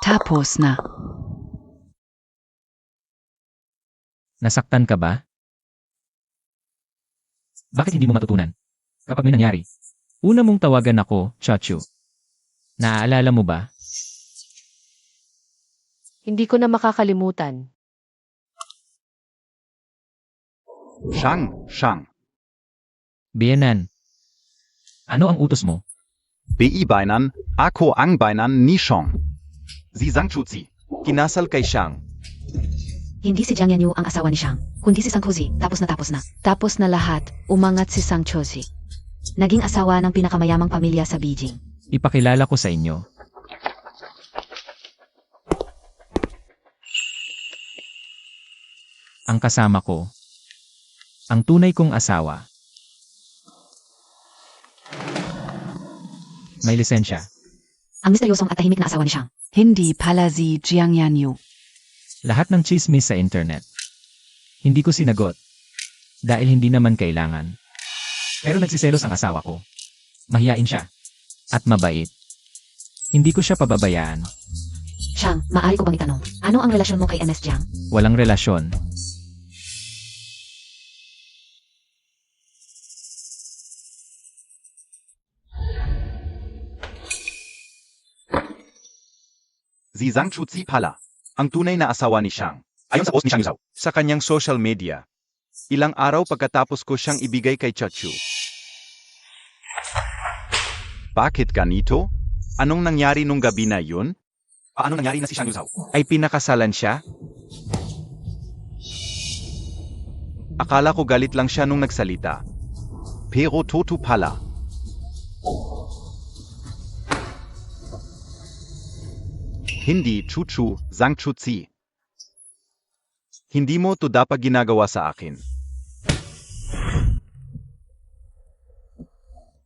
Tapos na. Nasaktan ka ba? Bakit hindi mo matutunan? Kapag may nangyari, una mong tawagan ako, Chachu. Naaalala mo ba? Hindi ko na makakalimutan. Xiang. Biyenan, ano ang utos mo? Bainan, ako ang bainan ni Xiang. Si Zhangchuzi. Kinasal kay Xiang. Hindi si Jiang Yanyu ang asawa ni Xiang, kundi si Sang Chuzi. Tapos na. Tapos na lahat, umangat si Sang Chuzi. Naging asawa ng pinakamayamang pamilya sa Beijing. Ipakilala ko sa inyo. Ang kasama ko. Ang tunay kong asawa. May lisensya. Ang misteryosong at tahimik na asawa ni Xiang. Hindi pala si Jiang Yanyu. Lahat ng chismis sa internet. Hindi ko sinagot. Dahil hindi naman kailangan. Pero nagsiselos ang asawa ko. Mahiyain siya. At mabait. Hindi ko siya pababayaan. Xiang, maaari ko bang itanong, ano ang relasyon mo kay MS Jiang? Walang relasyon. Si Zhangchuzi pala. Ang tunay na asawa ni Xiang. Ayon sa post ni Xiang Yuzhao. Sa kanyang social media. Ilang araw pagkatapos ko siyang ibigay kay Chachu. Bakit ganito? Anong nangyari nung gabi na yun? Paano nangyari na si Xiang Yuzhao? Ay pinakasalan siya? Akala ko galit lang siya nung nagsalita. Pero totoo pala. Hindi, Chuchu, Zhangchuzi. Hindi mo to dapat ginagawa sa akin.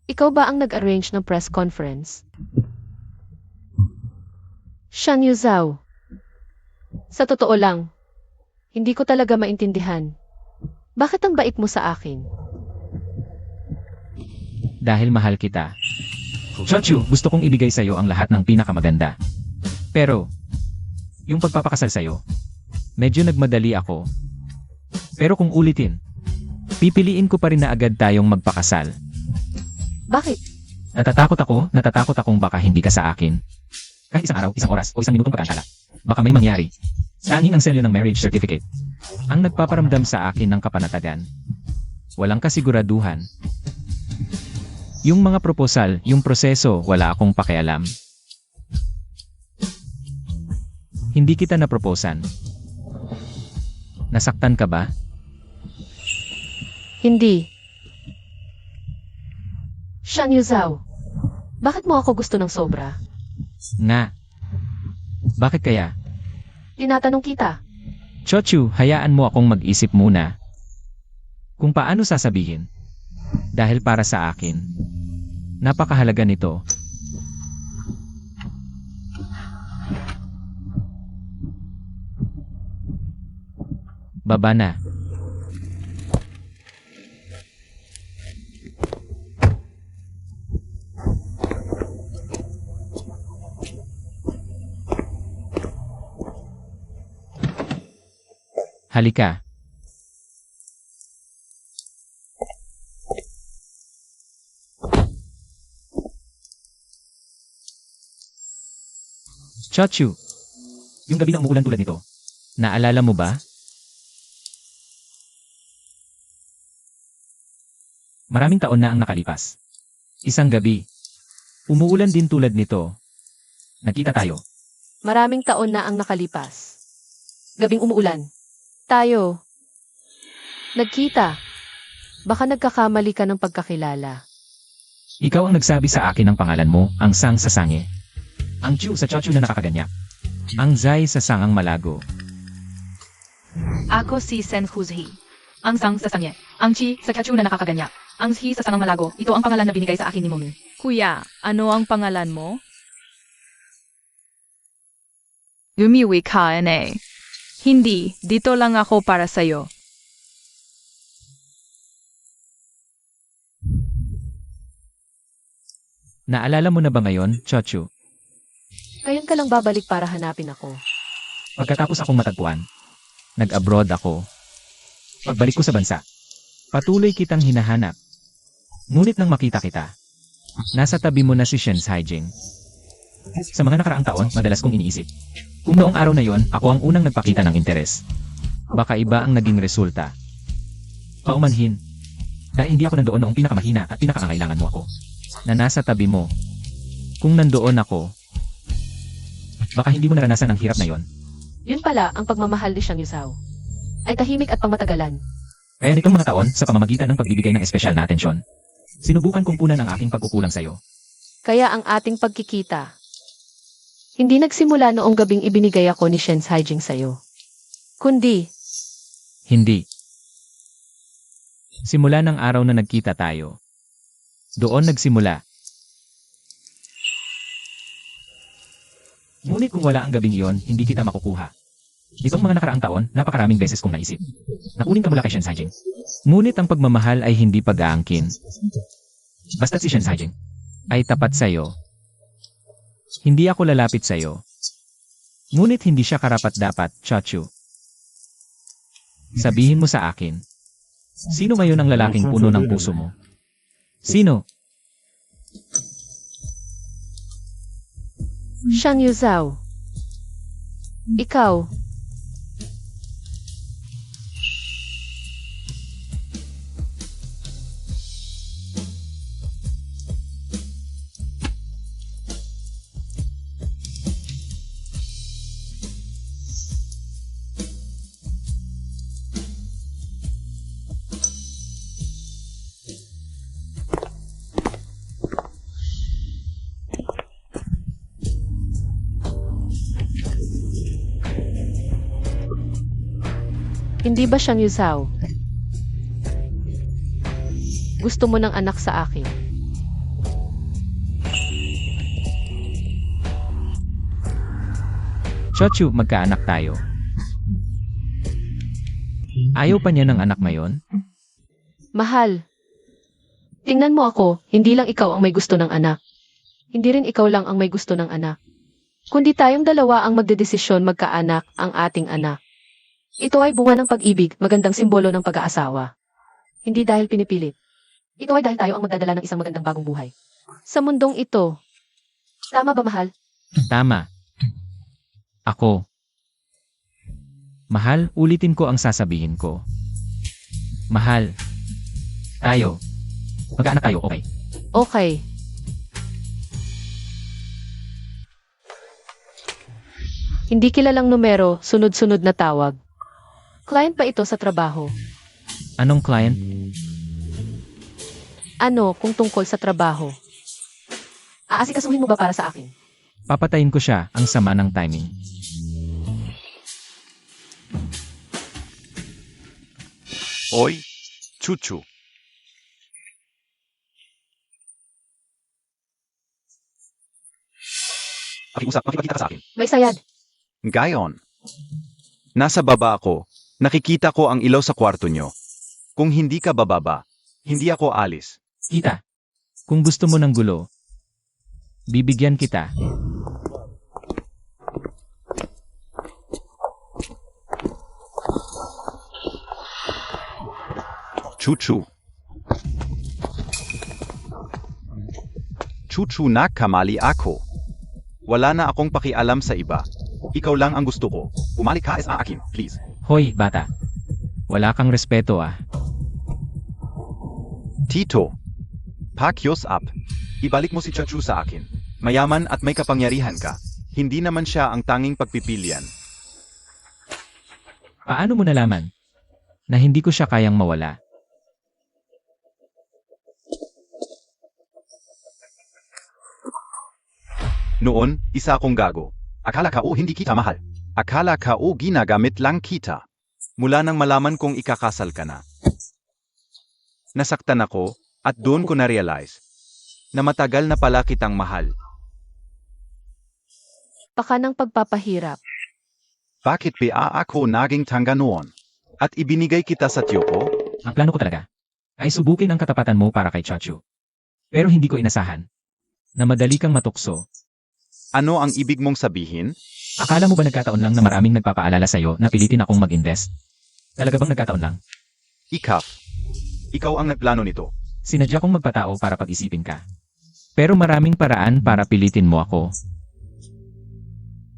Ikaw ba ang nag-arrange ng press conference? Xiang Yuzhao. Sa totoo lang, hindi ko talaga maintindihan. Bakit ang bait mo sa akin? Dahil mahal kita. Chochu, gusto kong ibigay sa'yo ang lahat ng pinakamaganda. Pero, yung pagpapakasal sa'yo, medyo nagmadali ako. Pero kung ulitin, pipiliin ko pa rin na agad tayong magpakasal. Bakit? Natatakot akong baka hindi ka sa akin. Kahit isang araw, isang oras, o isang minutong pag-aantala. Baka may mangyari. Tanging ang selyo ng marriage certificate ang nagpaparamdam sa akin ng kapanatagan. Walang kasiguraduhan. Yung mga proposal, yung proseso, wala akong pakialam. Hindi kita naproposan. Nasaktan ka ba? Hindi. Shang Yuzhao, bakit mo ako gusto ng sobra? Nga. Bakit kaya? Tinatanong kita. Chochu, hayaan mo akong mag-isip muna. Kung paano sasabihin. Dahil para sa akin, napakahalaga nito. Baba na. Halika. Chochu, yung gabi na umuulan tulad nito, naalala mo ba? Maraming taon na ang nakalipas. Isang gabi, umuulan din tulad nito. Nakita tayo. Maraming taon na ang nakalipas. Gabing umuulan. Tayo. Nagkita. Baka nagkakamali ka ng pagkakilala. Ikaw ang nagsabi sa akin ng pangalan mo, ang Sang sa Sange. Ang Chu sa Chochu na nakakaganyak. Ang Zai sa Sangang Malago. Ako si Sen Huzhi. Ang Sang sa Sangye. Ang Chi sa Kachu na nakakaganyak. Ang Hi sa Sangang Malago. Ito ang pangalan na binigay sa akin ni Momi. Kuya, ano ang pangalan mo? Umiwi ka, Ene. Hindi, dito lang ako para sa'yo. Naalala mo na ba ngayon, Chochu? Ngayon ka lang babalik para hanapin ako. Pagkatapos akong matagpuan, nag-abroad ako. Pagbalik ko sa bansa, patuloy kitang hinahanap. Ngunit nang makita kita, nasa tabi mo na si Shen Haijing. Sa mga nakaraang taon, madalas kong iniisip. Kung noong araw na yon, ako ang unang nagpakita ng interes. Baka iba ang naging resulta. Paumanhin. Dahil hindi ako nandoon noong pinakamahina at pinakangailangan mo ako. Na nasa tabi mo. Kung nandoon ako, baka hindi mo naranasan ang hirap na yon. Yun pala ang pagmamahal ni Shang Yuzhao. Ay tahimik at pangmatagalan. Kaya nitong mga taon, sa pamamagitan ng pagbibigay ng espesyal na atensyon, sinubukan kong punan ang aking pagkukulang sa'yo. Kaya ang ating pagkikita, hindi nagsimula noong gabing ibinigay ako ni Shen Haijing sa'yo. Kundi, Hindi. Simula ng araw na nagkita tayo. Doon nagsimula. Ngunit kung wala ang gabing iyon, hindi kita makukuha. Itong mga nakaraang taon, napakaraming beses kong naisip. Nakunin ka mula kay Shen Haijing. Ngunit ang pagmamahal ay hindi pag-aangkin. Basta't si Shen Haijing ay tapat sa'yo. Hindi ako lalapit sa'yo. Ngunit hindi siya karapat-dapat, Chochu. Sabihin mo sa akin, sino ngayon ang lalaking puno ng puso mo? Sino? Shang Yuzhao. Ikaw. Hindi ba Shang Yuzhao? Gusto mo ng anak sa akin? Chochu, magkaanak tayo. Ayaw pa niya ng anak ngayon? Mahal. Tingnan mo ako, hindi lang ikaw ang may gusto ng anak. Hindi rin ikaw lang ang may gusto ng anak. Kundi tayong dalawa ang magdedesisyon magkaanak ang ating anak. Ito ay bunga ng pag-ibig, magandang simbolo ng pag-aasawa. Hindi dahil pinipilit. Ito ay dahil tayo ang magdadala ng isang magandang bagong buhay. Sa mundong ito. Tama ba, mahal? Tama. Ako. Mahal, ulitin ko ang sasabihin ko. Mahal. Tayo. Magkaanak tayo, okay? Okay. Hindi kilalang numero, sunod-sunod na tawag. Client ba ito sa trabaho? Anong client? Ano kung tungkol sa trabaho? Aasikasuhin mo ba para sa akin? Papatayin ko siya, ang sama ng timing. Oy, Chuchu. Makipagkita ka sa akin. May sayad. Gayon. Nasa baba ako. Nakikita ko ang ilaw sa kwarto nyo. Kung hindi ka bababa, hindi ako alis. Kita. Kung gusto mo ng gulo, bibigyan kita. Chuchu. Chuchu, nakamali ako. Wala na akong pakialam sa iba. Ikaw lang ang gusto ko. Umalik ka sa akin, please. Hoy, bata. Wala kang respeto ah. Tito. Pakyos up. Ibalik mo si Chachu sa akin. Mayaman at may kapangyarihan ka. Hindi naman siya ang tanging pagpipilian. Paano mo nalaman na hindi ko siya kayang mawala? Noon, isa akong gago. Akala ka hindi kita mahal. Akala ka ginagamit lang kita. Mula nang malaman kong ikakasal ka na. Nasaktan ako, at doon ko na-realize na matagal na pala kitang mahal. Baka ng pagpapahirap. Bakit ba ako naging tangga noon? At ibinigay kita sa tiyo ko? Ang plano ko talaga ay subukin ang katapatan mo para kay Chachu. Pero hindi ko inasahan na madali kang matukso. Ano ang ibig mong sabihin? Akala mo ba nagkataon lang na maraming nagpapaalala sa'yo na pilitin akong mag-invest? Talaga bang nagkataon lang? Ikaw ang nagplano nito. Sinadya kong magpatao para pag-isipin ka. Pero maraming paraan para pilitin mo ako.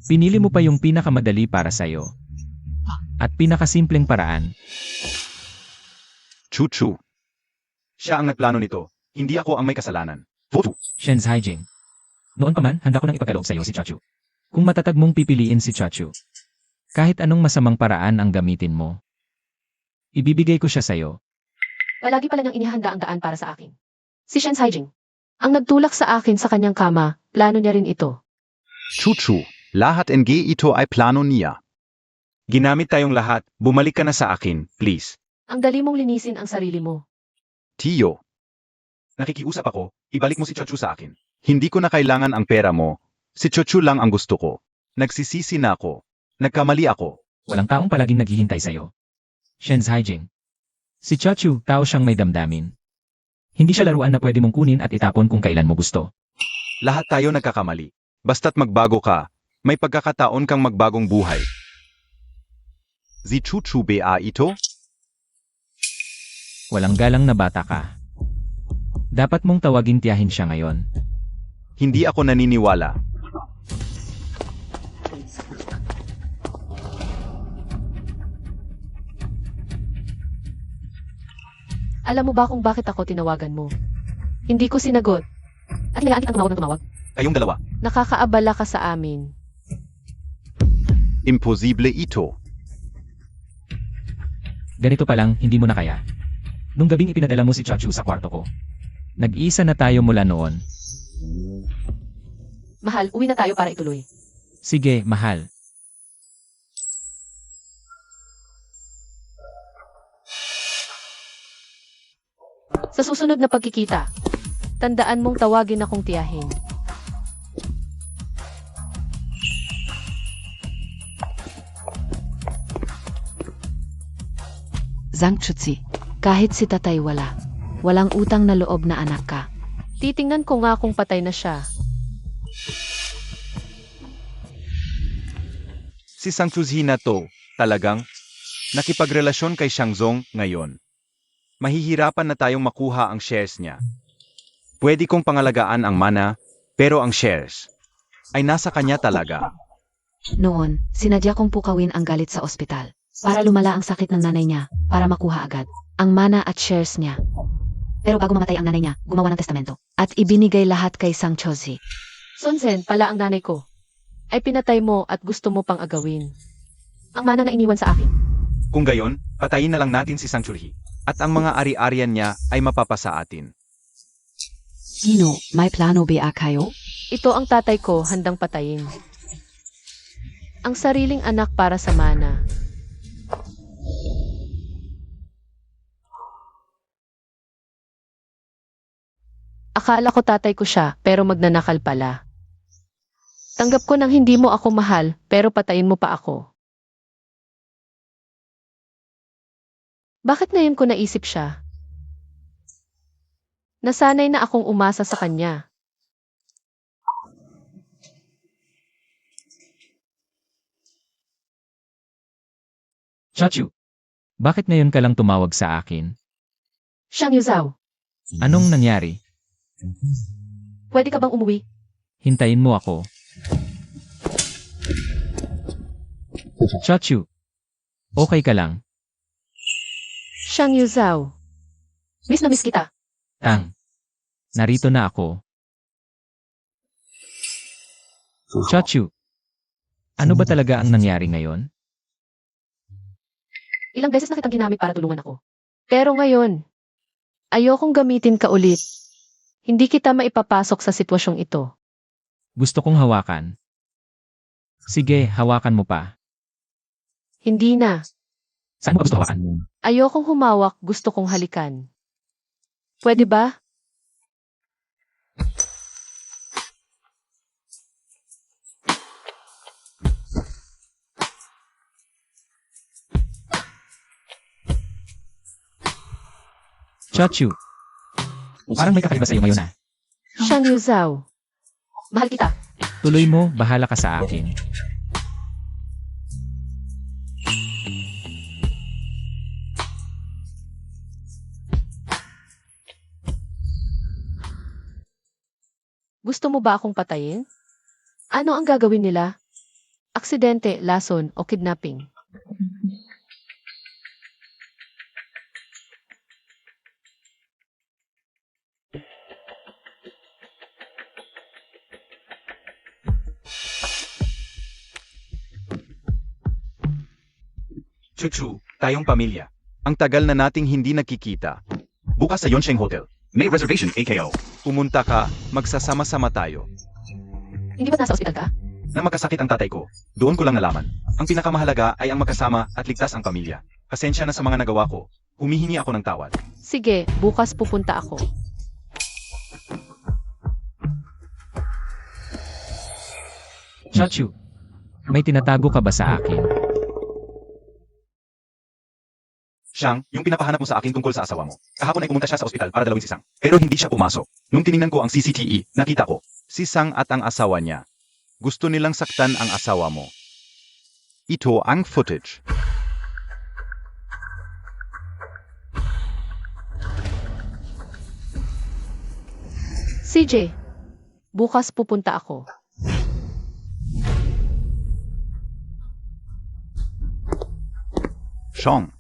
Pinili mo pa yung pinakamadali para sa'yo. At pinakasimpleng paraan. Chuchu. Siya ang nagplano nito. Hindi ako ang may kasalanan. Voto. Shen's Haijing. Noon pa man, handa ko nang ipagkaloob sa'yo si Chachu. Kung matatag mong pipiliin si Chachu, kahit anong masamang paraan ang gamitin mo, ibibigay ko siya sa'yo. Palagi pala niyang inihanda ang daan para sa akin. Si Shen Haijing. Ang nagtulak sa akin sa kanyang kama, plano niya rin ito. Chuchu, lahat ito ay plano niya. Ginamit tayong lahat, bumalik ka na sa akin, please. Ang dali mong linisin ang sarili mo. Tiyo, Nakikiusap ako, ibalik mo si Chachu sa akin. hindi ko na kailangan ang pera mo. Si Chuchu lang ang gusto ko. Nagsisisi na ako. Nagkamali ako. Walang taong palaging naghihintay sa'yo. Shen's Haijing. Si Chachu, tao siyang may damdamin. Hindi siya laruan na pwede mong kunin at itapon kung kailan mo gusto. Lahat tayo nagkakamali. Basta't magbago ka, may pagkakataon kang magbagong buhay. Si Chuchu ba ito? Walang galang na bata ka. Dapat mong tawagin tiyahin siya ngayon. Hindi ako naniniwala. Alam mo ba kung bakit ako tinawagan mo? Hindi ko sinagot. At nilaan kitang tumawag ng tumawag. Kayong dalawa. Nakakaabala ka sa amin. Imposible ito. Ganito pa lang, hindi mo na kaya. Nung gabing ipinadala mo si Chachu sa kwarto ko. Nag-isa na tayo mula noon. Mahal, uwi na tayo para ituloy. Sige, mahal. Sa susunod na pagkikita, tandaan mong tawagin akong tiyahin. Zhangchutzi, kahit si tatay walang utang na loob na anak ka. Titingnan ko nga kung patay na siya. Si Sang Chuzhi na to, talagang, nakipagrelasyon kay Xiangzong ngayon. Mahihirapan na tayong makuha ang shares niya. Pwede kong pangalagaan ang mana, pero ang shares ay nasa kanya talaga. Noon, sinadya kong pukawin ang galit sa ospital. Para lumala ang sakit ng nanay niya, para makuha agad ang mana at shares niya. Pero bago mamatay ang nanay niya, gumawa ng testamento. At ibinigay lahat kay Sang Chuzhi. Sunsen, pala ang nanay ko. Ay pinatay mo at gusto mo pang agawin. Ang mana na iniwan sa akin. Kung gayon, patayin na lang natin si Sang Chuzhi. At ang mga ari-arian niya ay mapapasa atin. Gino, may plano ba kayo? Ito ang tatay ko handang patayin. Ang sariling anak para sa mana. Akala ko tatay ko siya, pero magnanakal pala. Tanggap ko nang hindi mo ako mahal, pero patayin mo pa ako. Bakit ngayon ko naisip siya? Nasanay na akong umasa sa kanya. Chachu, bakit ngayon ka lang tumawag sa akin? Xiang Yuzhao, Anong nangyari? pwede ka bang umuwi? Hintayin mo ako. Chachu, okay ka lang? Xiang Yuzhao, miss na miss kita. Narito na ako. Chachu, ano ba talaga ang nangyari ngayon? Ilang beses na kitang ginamit para tulungan ako. Pero ngayon, ayokong gamitin ka ulit. Hindi kita maipapasok sa sitwasyong ito. Gusto kong hawakan. Sige, hawakan mo pa. Hindi na. Saan mo gusto hawakan? Ayokong humawak, gusto kong halikan. Pwede ba? Chachu, parang may kakaiba sa'yo ngayon ah. Xiang Yuzhao, mahal kita. Tuloy mo, bahala ka sa akin. Gusto mo ba akong patayin? Ano ang gagawin nila? Aksidente, lason, o kidnapping? Chuchu, tayong pamilya. Ang tagal na nating hindi nakikita. Bukas sa Yonsheng Hotel. May reservation AKO. Pumunta ka, magsasama-sama tayo. Hindi ba nasa ospital ka? Nang magkasakit ang tatay ko, doon ko lang nalaman. Ang pinakamahalaga ay ang magkasama at ligtas ang pamilya. Pasensya na sa mga nagawa ko. Humihingi ako ng tawad. Sige, bukas pupunta ako. Chachu, may tinatago ka ba sa akin? Siyang, yung pinapahanap mo sa akin tungkol sa asawa mo. Kahapon ay pumunta siya sa ospital para dalawin si Sang. Pero hindi siya pumasok. Nung tiningnan ko ang CCTV, nakita ko. Si Sang at ang asawa niya. Gusto nilang saktan ang asawa mo. Ito ang footage. CJ, bukas pupunta ako. Xiang,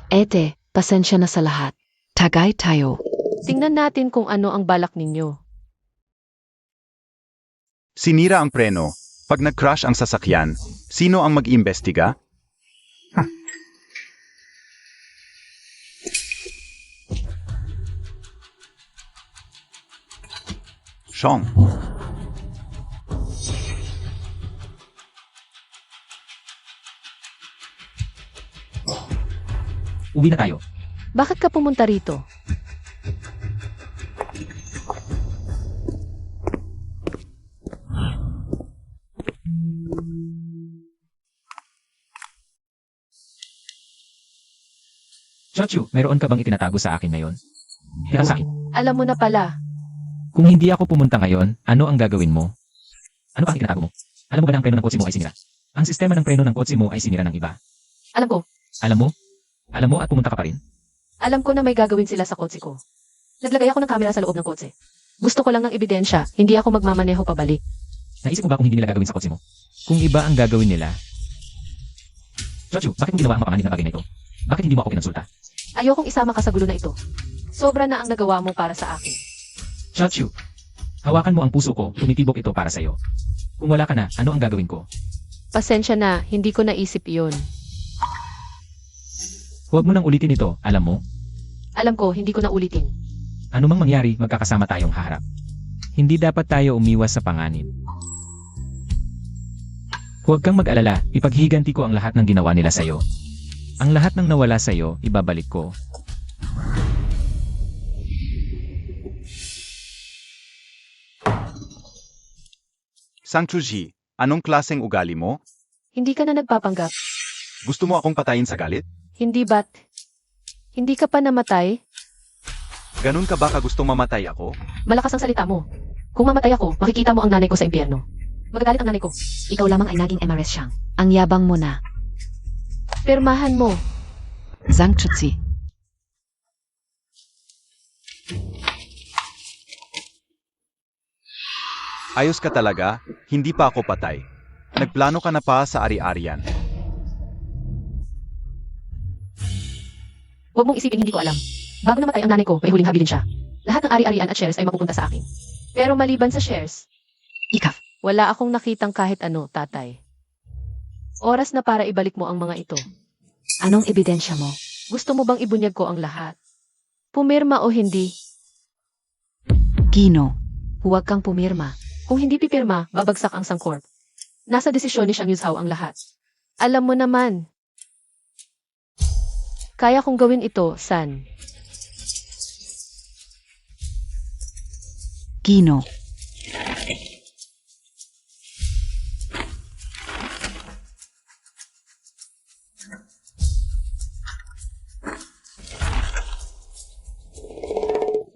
Ete, pasensya na sa lahat. Tagay tayo. Tingnan natin kung ano ang balak ninyo. sinira ang preno. Pag nag-crash ang sasakyan, sino ang mag-iimbestiga? Xiang, Uwi na tayo. Bakit ka pumunta rito? Chachu, mayroon ka bang itinatago sa akin ngayon? Teka sa akin. Alam mo na pala. Kung hindi ako pumunta ngayon, ano ang gagawin mo? Ano ba ang itinatago mo? Alam mo ba na ang preno ng kotse mo ay sinira? Ang sistema ng preno ng kotse mo ay sinira ng iba. Alam ko, Alam mo? Alam mo at pumunta ka pa rin? alam ko na may gagawin sila sa kotse ko. Naglagay ako ng kamera sa loob ng kotse. Gusto ko lang ng ebidensya, hindi ako magmamaneho pabalik. Naisip mo ba kung hindi nila gagawin sa kotse mo? Kung iba ang gagawin nila? Chochu, bakit mo ginawa ang mapanganib na bagay na ito? Bakit hindi mo ako kinonsulta? Ayokong isama ka sa gulo na ito. Sobra na ang nagawa mo para sa akin. Chochu, hawakan mo ang puso ko, tumitibok ito para sa'yo. Kung wala ka na, ano ang gagawin ko? Pasensya na, hindi ko naisip iyon. Huwag mo nang ulitin ito, alam mo? Alam ko, hindi ko na ulitin. Ano mang mangyari, magkakasama tayong haharap. Hindi dapat tayo umiwas sa panganib. Huwag kang mag-alala, ipaghiganti ko ang lahat ng ginawa nila sa'yo. Ang lahat ng nawala sa'yo, ibabalik ko. Sang Chuji, anong klaseng ugali mo? Hindi ka na nagpapanggap. Gusto mo akong patayin sa galit? Hindi ba't? Hindi ka pa namatay? Ganun ka ba gustong mamatay ako? Malakas ang salita mo. Kung mamatay ako, makikita mo ang nanay ko sa impyerno. Magagalit ang nanay ko. Ikaw lamang ay naging MRS siyang. Ang yabang mo na. Pirmahan mo. Zhangchuzi. Ayos ka talaga, hindi pa ako patay. Nagplano ka na pa sa ari-arian. Huwag mong isipin hindi ko alam. Bago namatay ang nanay ko, may huling habilin siya. Lahat ng ari-arian at shares ay mapupunta sa akin. Pero maliban sa shares, Ikaf. wala akong nakitang kahit ano, tatay. Oras na para ibalik mo ang mga ito. Anong ebidensya mo? Gusto mo bang ibunyag ko ang lahat? Pumirma o hindi? Gino. Huwag kang pumirma. Kung hindi pipirma, babagsak ang sangkorp. Nasa desisyon ni Shang Yuzhao ang lahat. Alam mo naman. Kaya kong gawin ito, San. Gino.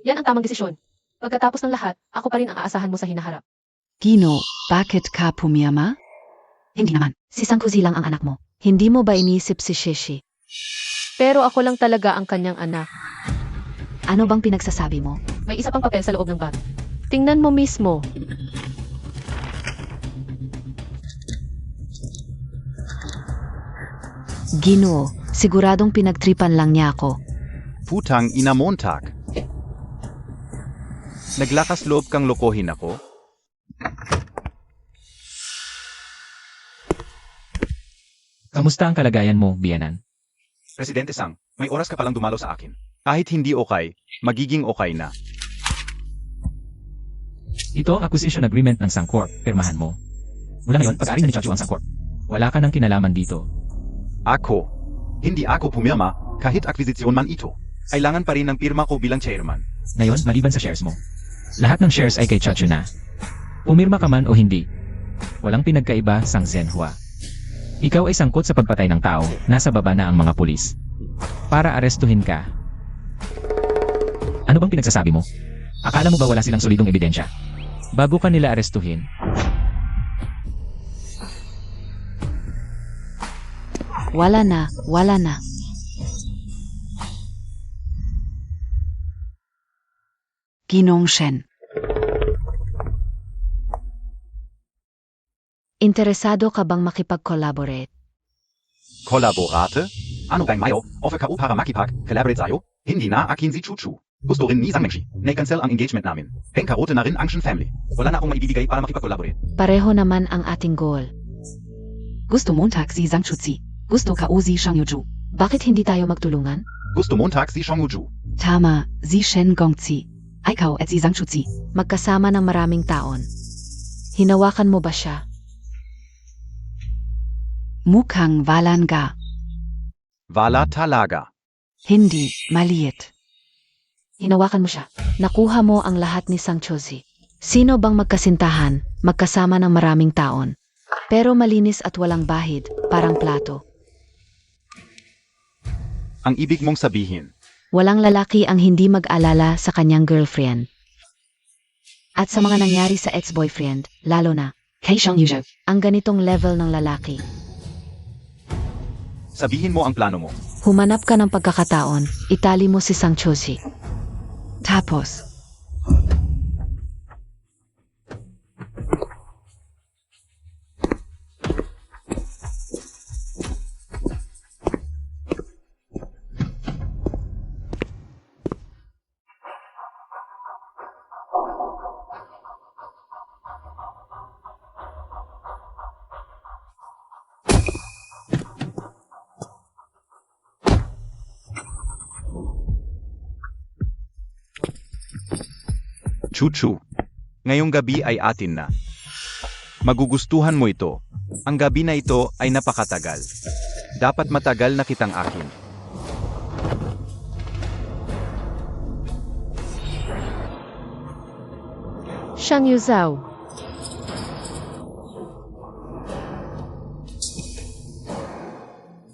Yan ang tamang desisyon. Pagkatapos ng lahat, ako pa rin ang aasahan mo sa hinaharap. Gino, bakit ka pumirma? Hindi naman. Si Sangkuzi lang ang anak mo. Hindi mo ba inisip si Shishi? Pero ako lang talaga ang kanyang anak. Ano bang pinagsasabi mo? May isa pang papel sa loob ng bag. Tingnan mo mismo. Ginoo, siguradong pinagtripan lang niya ako. Putang ina Montag. Naglakas loob kang lokohin ako? Kamusta ang kalagayan mo, Bianan? Presidente Sang, may oras ka palang dumalo sa akin. Kahit hindi okay, magiging okay na. Ito ang acquisition agreement ng Sangcorp, pirmahan mo. Mula ngayon, pag-ari na ni Chachu ang Sangcorp. Wala ka nang kinalaman dito. Ako. Hindi ako pumirma, kahit akwisisyon man ito. Kailangan pa rin ng pirma ko bilang chairman. Ngayon, maliban sa shares mo. Lahat ng shares ay kay Chachu na. Pumirma ka man o hindi. Walang pinagkaiba, Sang Zenhua. Ikaw ay sangkot sa pagpatay ng tao, nasa baba na ang mga pulis. Para arestuhin ka. Ano bang pinagsasabi mo? Akala mo ba wala silang solidong ebidensya? Bago ka nila arestuhin, Wala na, wala na. Ginong Shen. Interesado ka bang makipag-collaborate? Kollaborate? Ano bang mayo, offer ka para makipag, collaborate sa'yo? Hindi na akin si Chuchu. Gusto rin ni Zhangmengshi. Na-cancel ang engagement namin. Karote na rin ang Shen family. Wala na akong maibibigay para makipag-collaborate. Pareho naman ang ating goal. Gusto Montag si Zhangchuzi. Gusto ka o si Shangyuju. Bakit hindi tayo magtulungan? Gusto Montag si Shangwuju. Tama, si Shen Gongzi. Ikaw at si Zhangchuzi. Magkasama ng maraming taon. Hinawakan mo ba siya? Mukhang walan ga. Wala talaga. Hindi, maliit. Hinawakan mo siya. Nakuha mo ang lahat ni Sangchozi. Sino bang magkasintahan, magkasama ng maraming taon? Pero malinis at walang bahid, parang plato. Ang ibig mong sabihin, Walang lalaki ang hindi mag-alala sa kanyang girlfriend. At sa mga nangyari sa ex-boyfriend, lalo na, Kay Shang Yuzhou. Ang ganitong level ng lalaki. Sabihin mo ang plano mo. Humanap ka ng pagkakataon, itali mo si Sang Chuzi. Tapos. Chuchu. Ngayong gabi ay atin na. Magugustuhan mo ito. Ang gabi na ito ay napakatagal. Dapat matagal na kitang akin. Shang Yuzhou.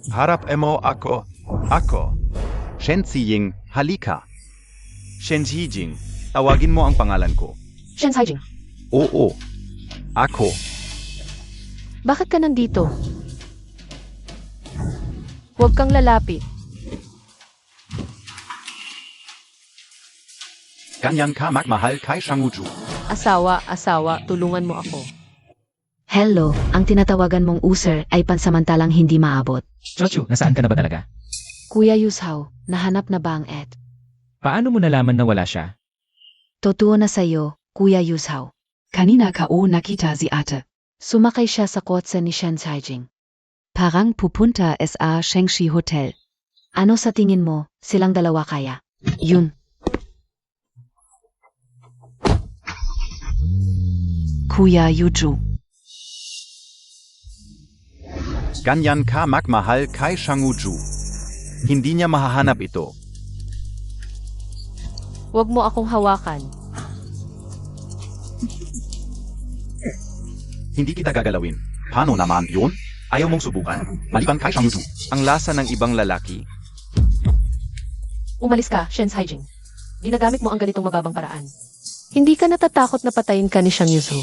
Harap mo ako. Ako. Shen Ziying, halika. Shen Ziying, tawagin mo ang pangalan ko. Shen Haijing. Oo. Ako. Bakit ka nandito? Huwag kang lalapit. Ganyan ka magmahal kay Shangwuju. Asawa, tulungan mo ako. Hello, ang tinatawagan mong user ay pansamantalang hindi maabot. Chochu, nasaan ka na ba talaga? Kuya Yuzhou, nahanap na ba ang Ed? Paano mo nalaman na wala siya? Totoo na sa'yo, Kuya Yuzhou. Kanina ko nakita si ate. Sumakay siya sa kotse ni Shen Haijing. Parang pupunta sa Shengshi Hotel. Ano sa tingin mo, silang dalawa kaya? Yun. Kuya Yuzhou. Ganyan ka magmahal kay Shangwuju. Hindi niya mahahanap ito. Huwag mo akong hawakan. Hindi kita gagalawin. Paano naman yun? Ayaw mong subukan? Maliban kay Shangwuju. Ang lasa ng ibang lalaki. Umalis ka, Shen Haijing. Ginagamit mo ang ganitong mababang paraan. Hindi ka natatakot na patayin ka ni Shang Yuzhou.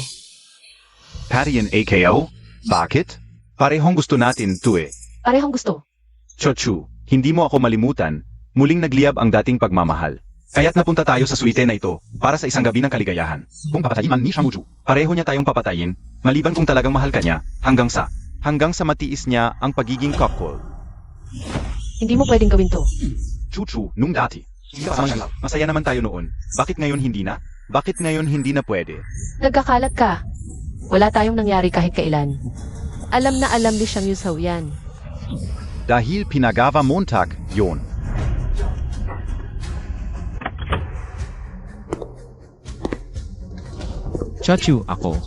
Patayin AKO? Bakit? Parehong gusto natin to eh. Parehong gusto. Chochu, hindi mo ako malimutan. Muling nagliyab ang dating pagmamahal. Kaya't napunta tayo sa suite na ito para sa isang gabi ng kaligayahan. Kung papatayin man ni Shangwuju, pareho niya tayong papatayin, maliban kung talagang mahal ka niya, hanggang sa matiis niya ang pagiging couple. Hindi mo pwedeng gawin to. Chuchu, nung dati. Masaya naman tayo noon. Bakit ngayon hindi na? Bakit ngayon hindi na pwede? Nagkakalat ka. Wala tayong nangyari kahit kailan. Alam na alam ni Shang Yuzhou yan. Dahil pinagawa Montag, yon. Chochu, ako.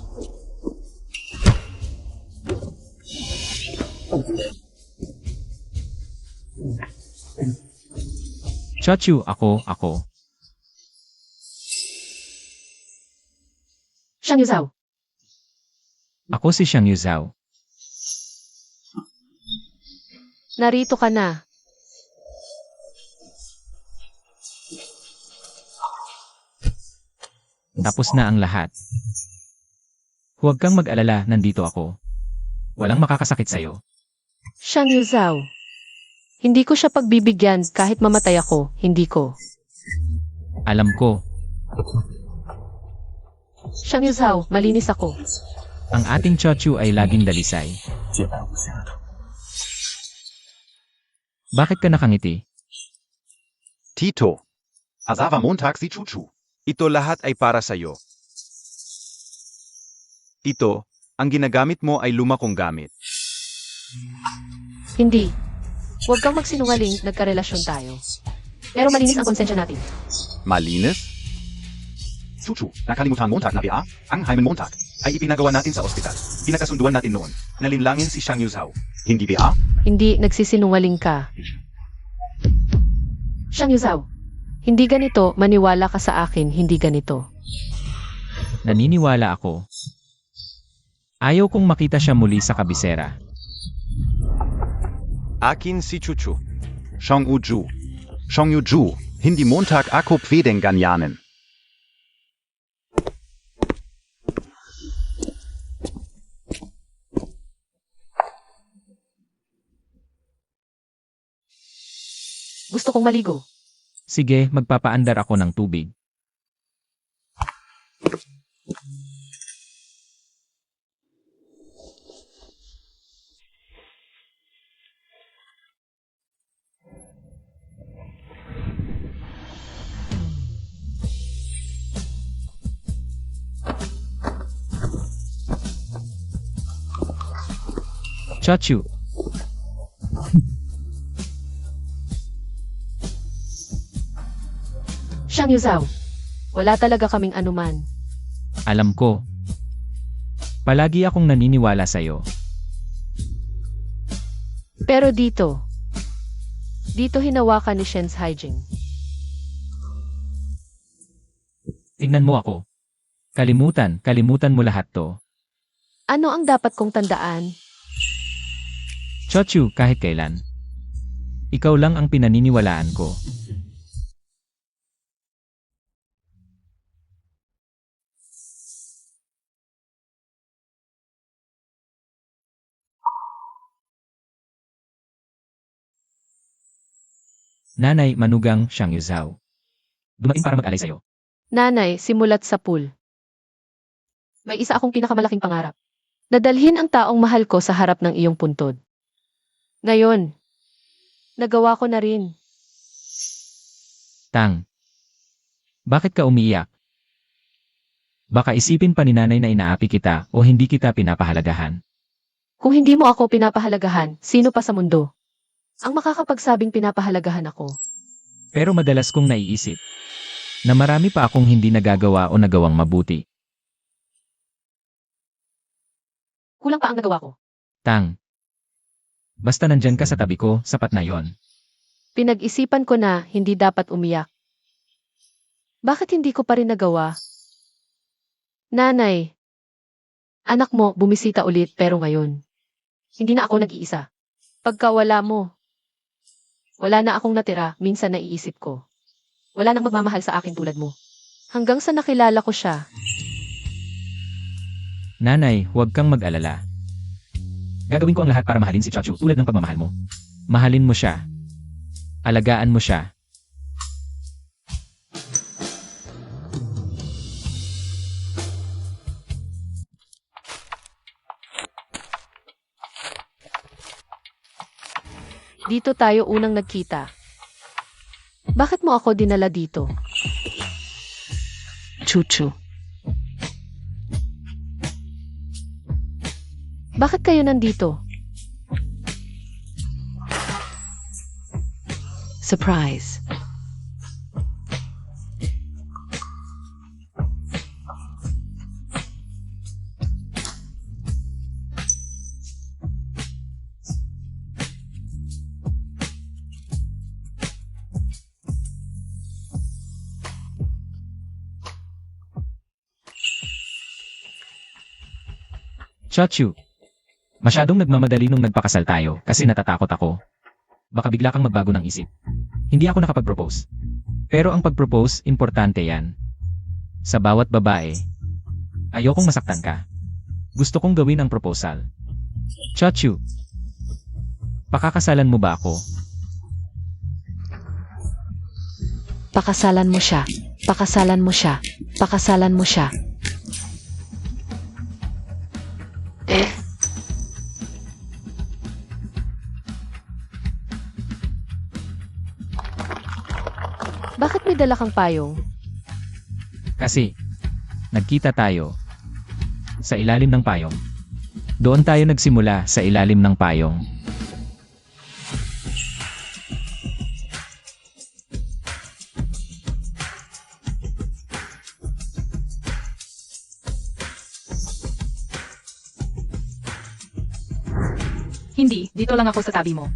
Chochu, ako. Shang Yuzhou. Ako si Shang Yuzhou. Narito ka na. Tapos na ang lahat. Huwag kang mag-alala, nandito ako. Walang makakasakit sa'yo. Shang Yuzhou. Hindi ko siya pagbibigyan kahit mamatay ako, hindi ko. Alam ko, Shang Yuzhou, malinis ako. ang ating Chochu ay laging dalisay. Bakit ka nakangiti? Tito, Asawa Montag si Chuchu. ito lahat ay para sa'yo. Ito, ang ginagamit mo ay luma kong gamit. Hindi. Huwag kang magsinungaling, nagkarelasyon tayo. Pero malinis ang konsensya natin. Malinis? Chuchu, nakalimutan Montag na BA, ang Hymen Montag, ay ipinagawa natin sa ospital. Pinakasunduan natin noon, nalinlangin si Shang Yuzhou. Hindi BA? Hindi nagsisinungaling ka. Shang Yuzhou, hindi ganito, maniwala ka sa akin, hindi ganito. Naniniwala ako. Ayaw kong makita siya muli sa kabisera. Akin si Chuchu. Shangwuju. Shangwuju, hindi Montag ako pwedeng ganyanin. Gusto kong maligo. Sige, magpapaandar ako ng tubig. Chachu, Shang Yuzhao. Wala talaga kaming anuman. alam ko. Palagi akong naniniwala sa'yo. Pero dito hinawakan ni Shen's Haijing. Tingnan mo ako. Kalimutan mo lahat to. Ano ang dapat kong tandaan? Chachu, kahit kailan. Ikaw lang ang pinaniniwalaan ko. Nanay, manugang, Shang Yuzhao. Dumating para mag-alay sa'yo. Nanay, simulat sa pool. May isa akong pinakamalaking pangarap. Nadalhin ang taong mahal ko sa harap ng iyong puntod. Ngayon, nagawa ko na rin. Tang. Bakit ka umiiyak? Baka isipin pa ni nanay na inaapi kita o hindi kita pinapahalagahan. Kung hindi mo ako pinapahalagahan, sino pa sa mundo? Ang makakapagsabing pinapahalagahan ako. Pero madalas kong naiisip na marami pa akong hindi nagagawa o nagawang mabuti. Kulang pa ang nagawa ko. Tang. Basta nandyan ka sa tabi ko, sapat na yon. Pinag-isipan ko na hindi dapat umiyak. Bakit hindi ko pa rin nagawa? Nanay, anak mo bumisita ulit pero ngayon. Hindi na ako nag-iisa. Pagka wala mo, wala na akong natira, minsan naiisip ko. Wala nang magmamahal sa akin tulad mo. Hanggang sa nakilala ko siya. Nanay, huwag kang mag-alala. Gagawin ko ang lahat para mahalin si Chachu tulad ng pagmamahal mo. Mahalin mo siya. Alagaan mo siya. Dito tayo unang nagkita. Bakit mo ako dinala dito? Chuchu. Bakit kayo nandito? Surprise. Chachu. Masyadong nagmamadali nung nagpakasal tayo kasi natatakot ako. Baka bigla kang magbago ng isip. Hindi ako nakapag-propose. Pero ang pag-propose, importante yan. Sa bawat babae, ayokong masaktan ka. Gusto kong gawin ang proposal. Chachu. Pakakasalan mo ba ako? Pakasalan mo siya. Pakasalan mo siya. Pakasalan mo siya. Bakit may dala kang payong? Kasi, nagkita tayo sa ilalim ng payong. Doon tayo nagsimula sa ilalim ng payong. Hindi, dito lang ako sa tabi mo.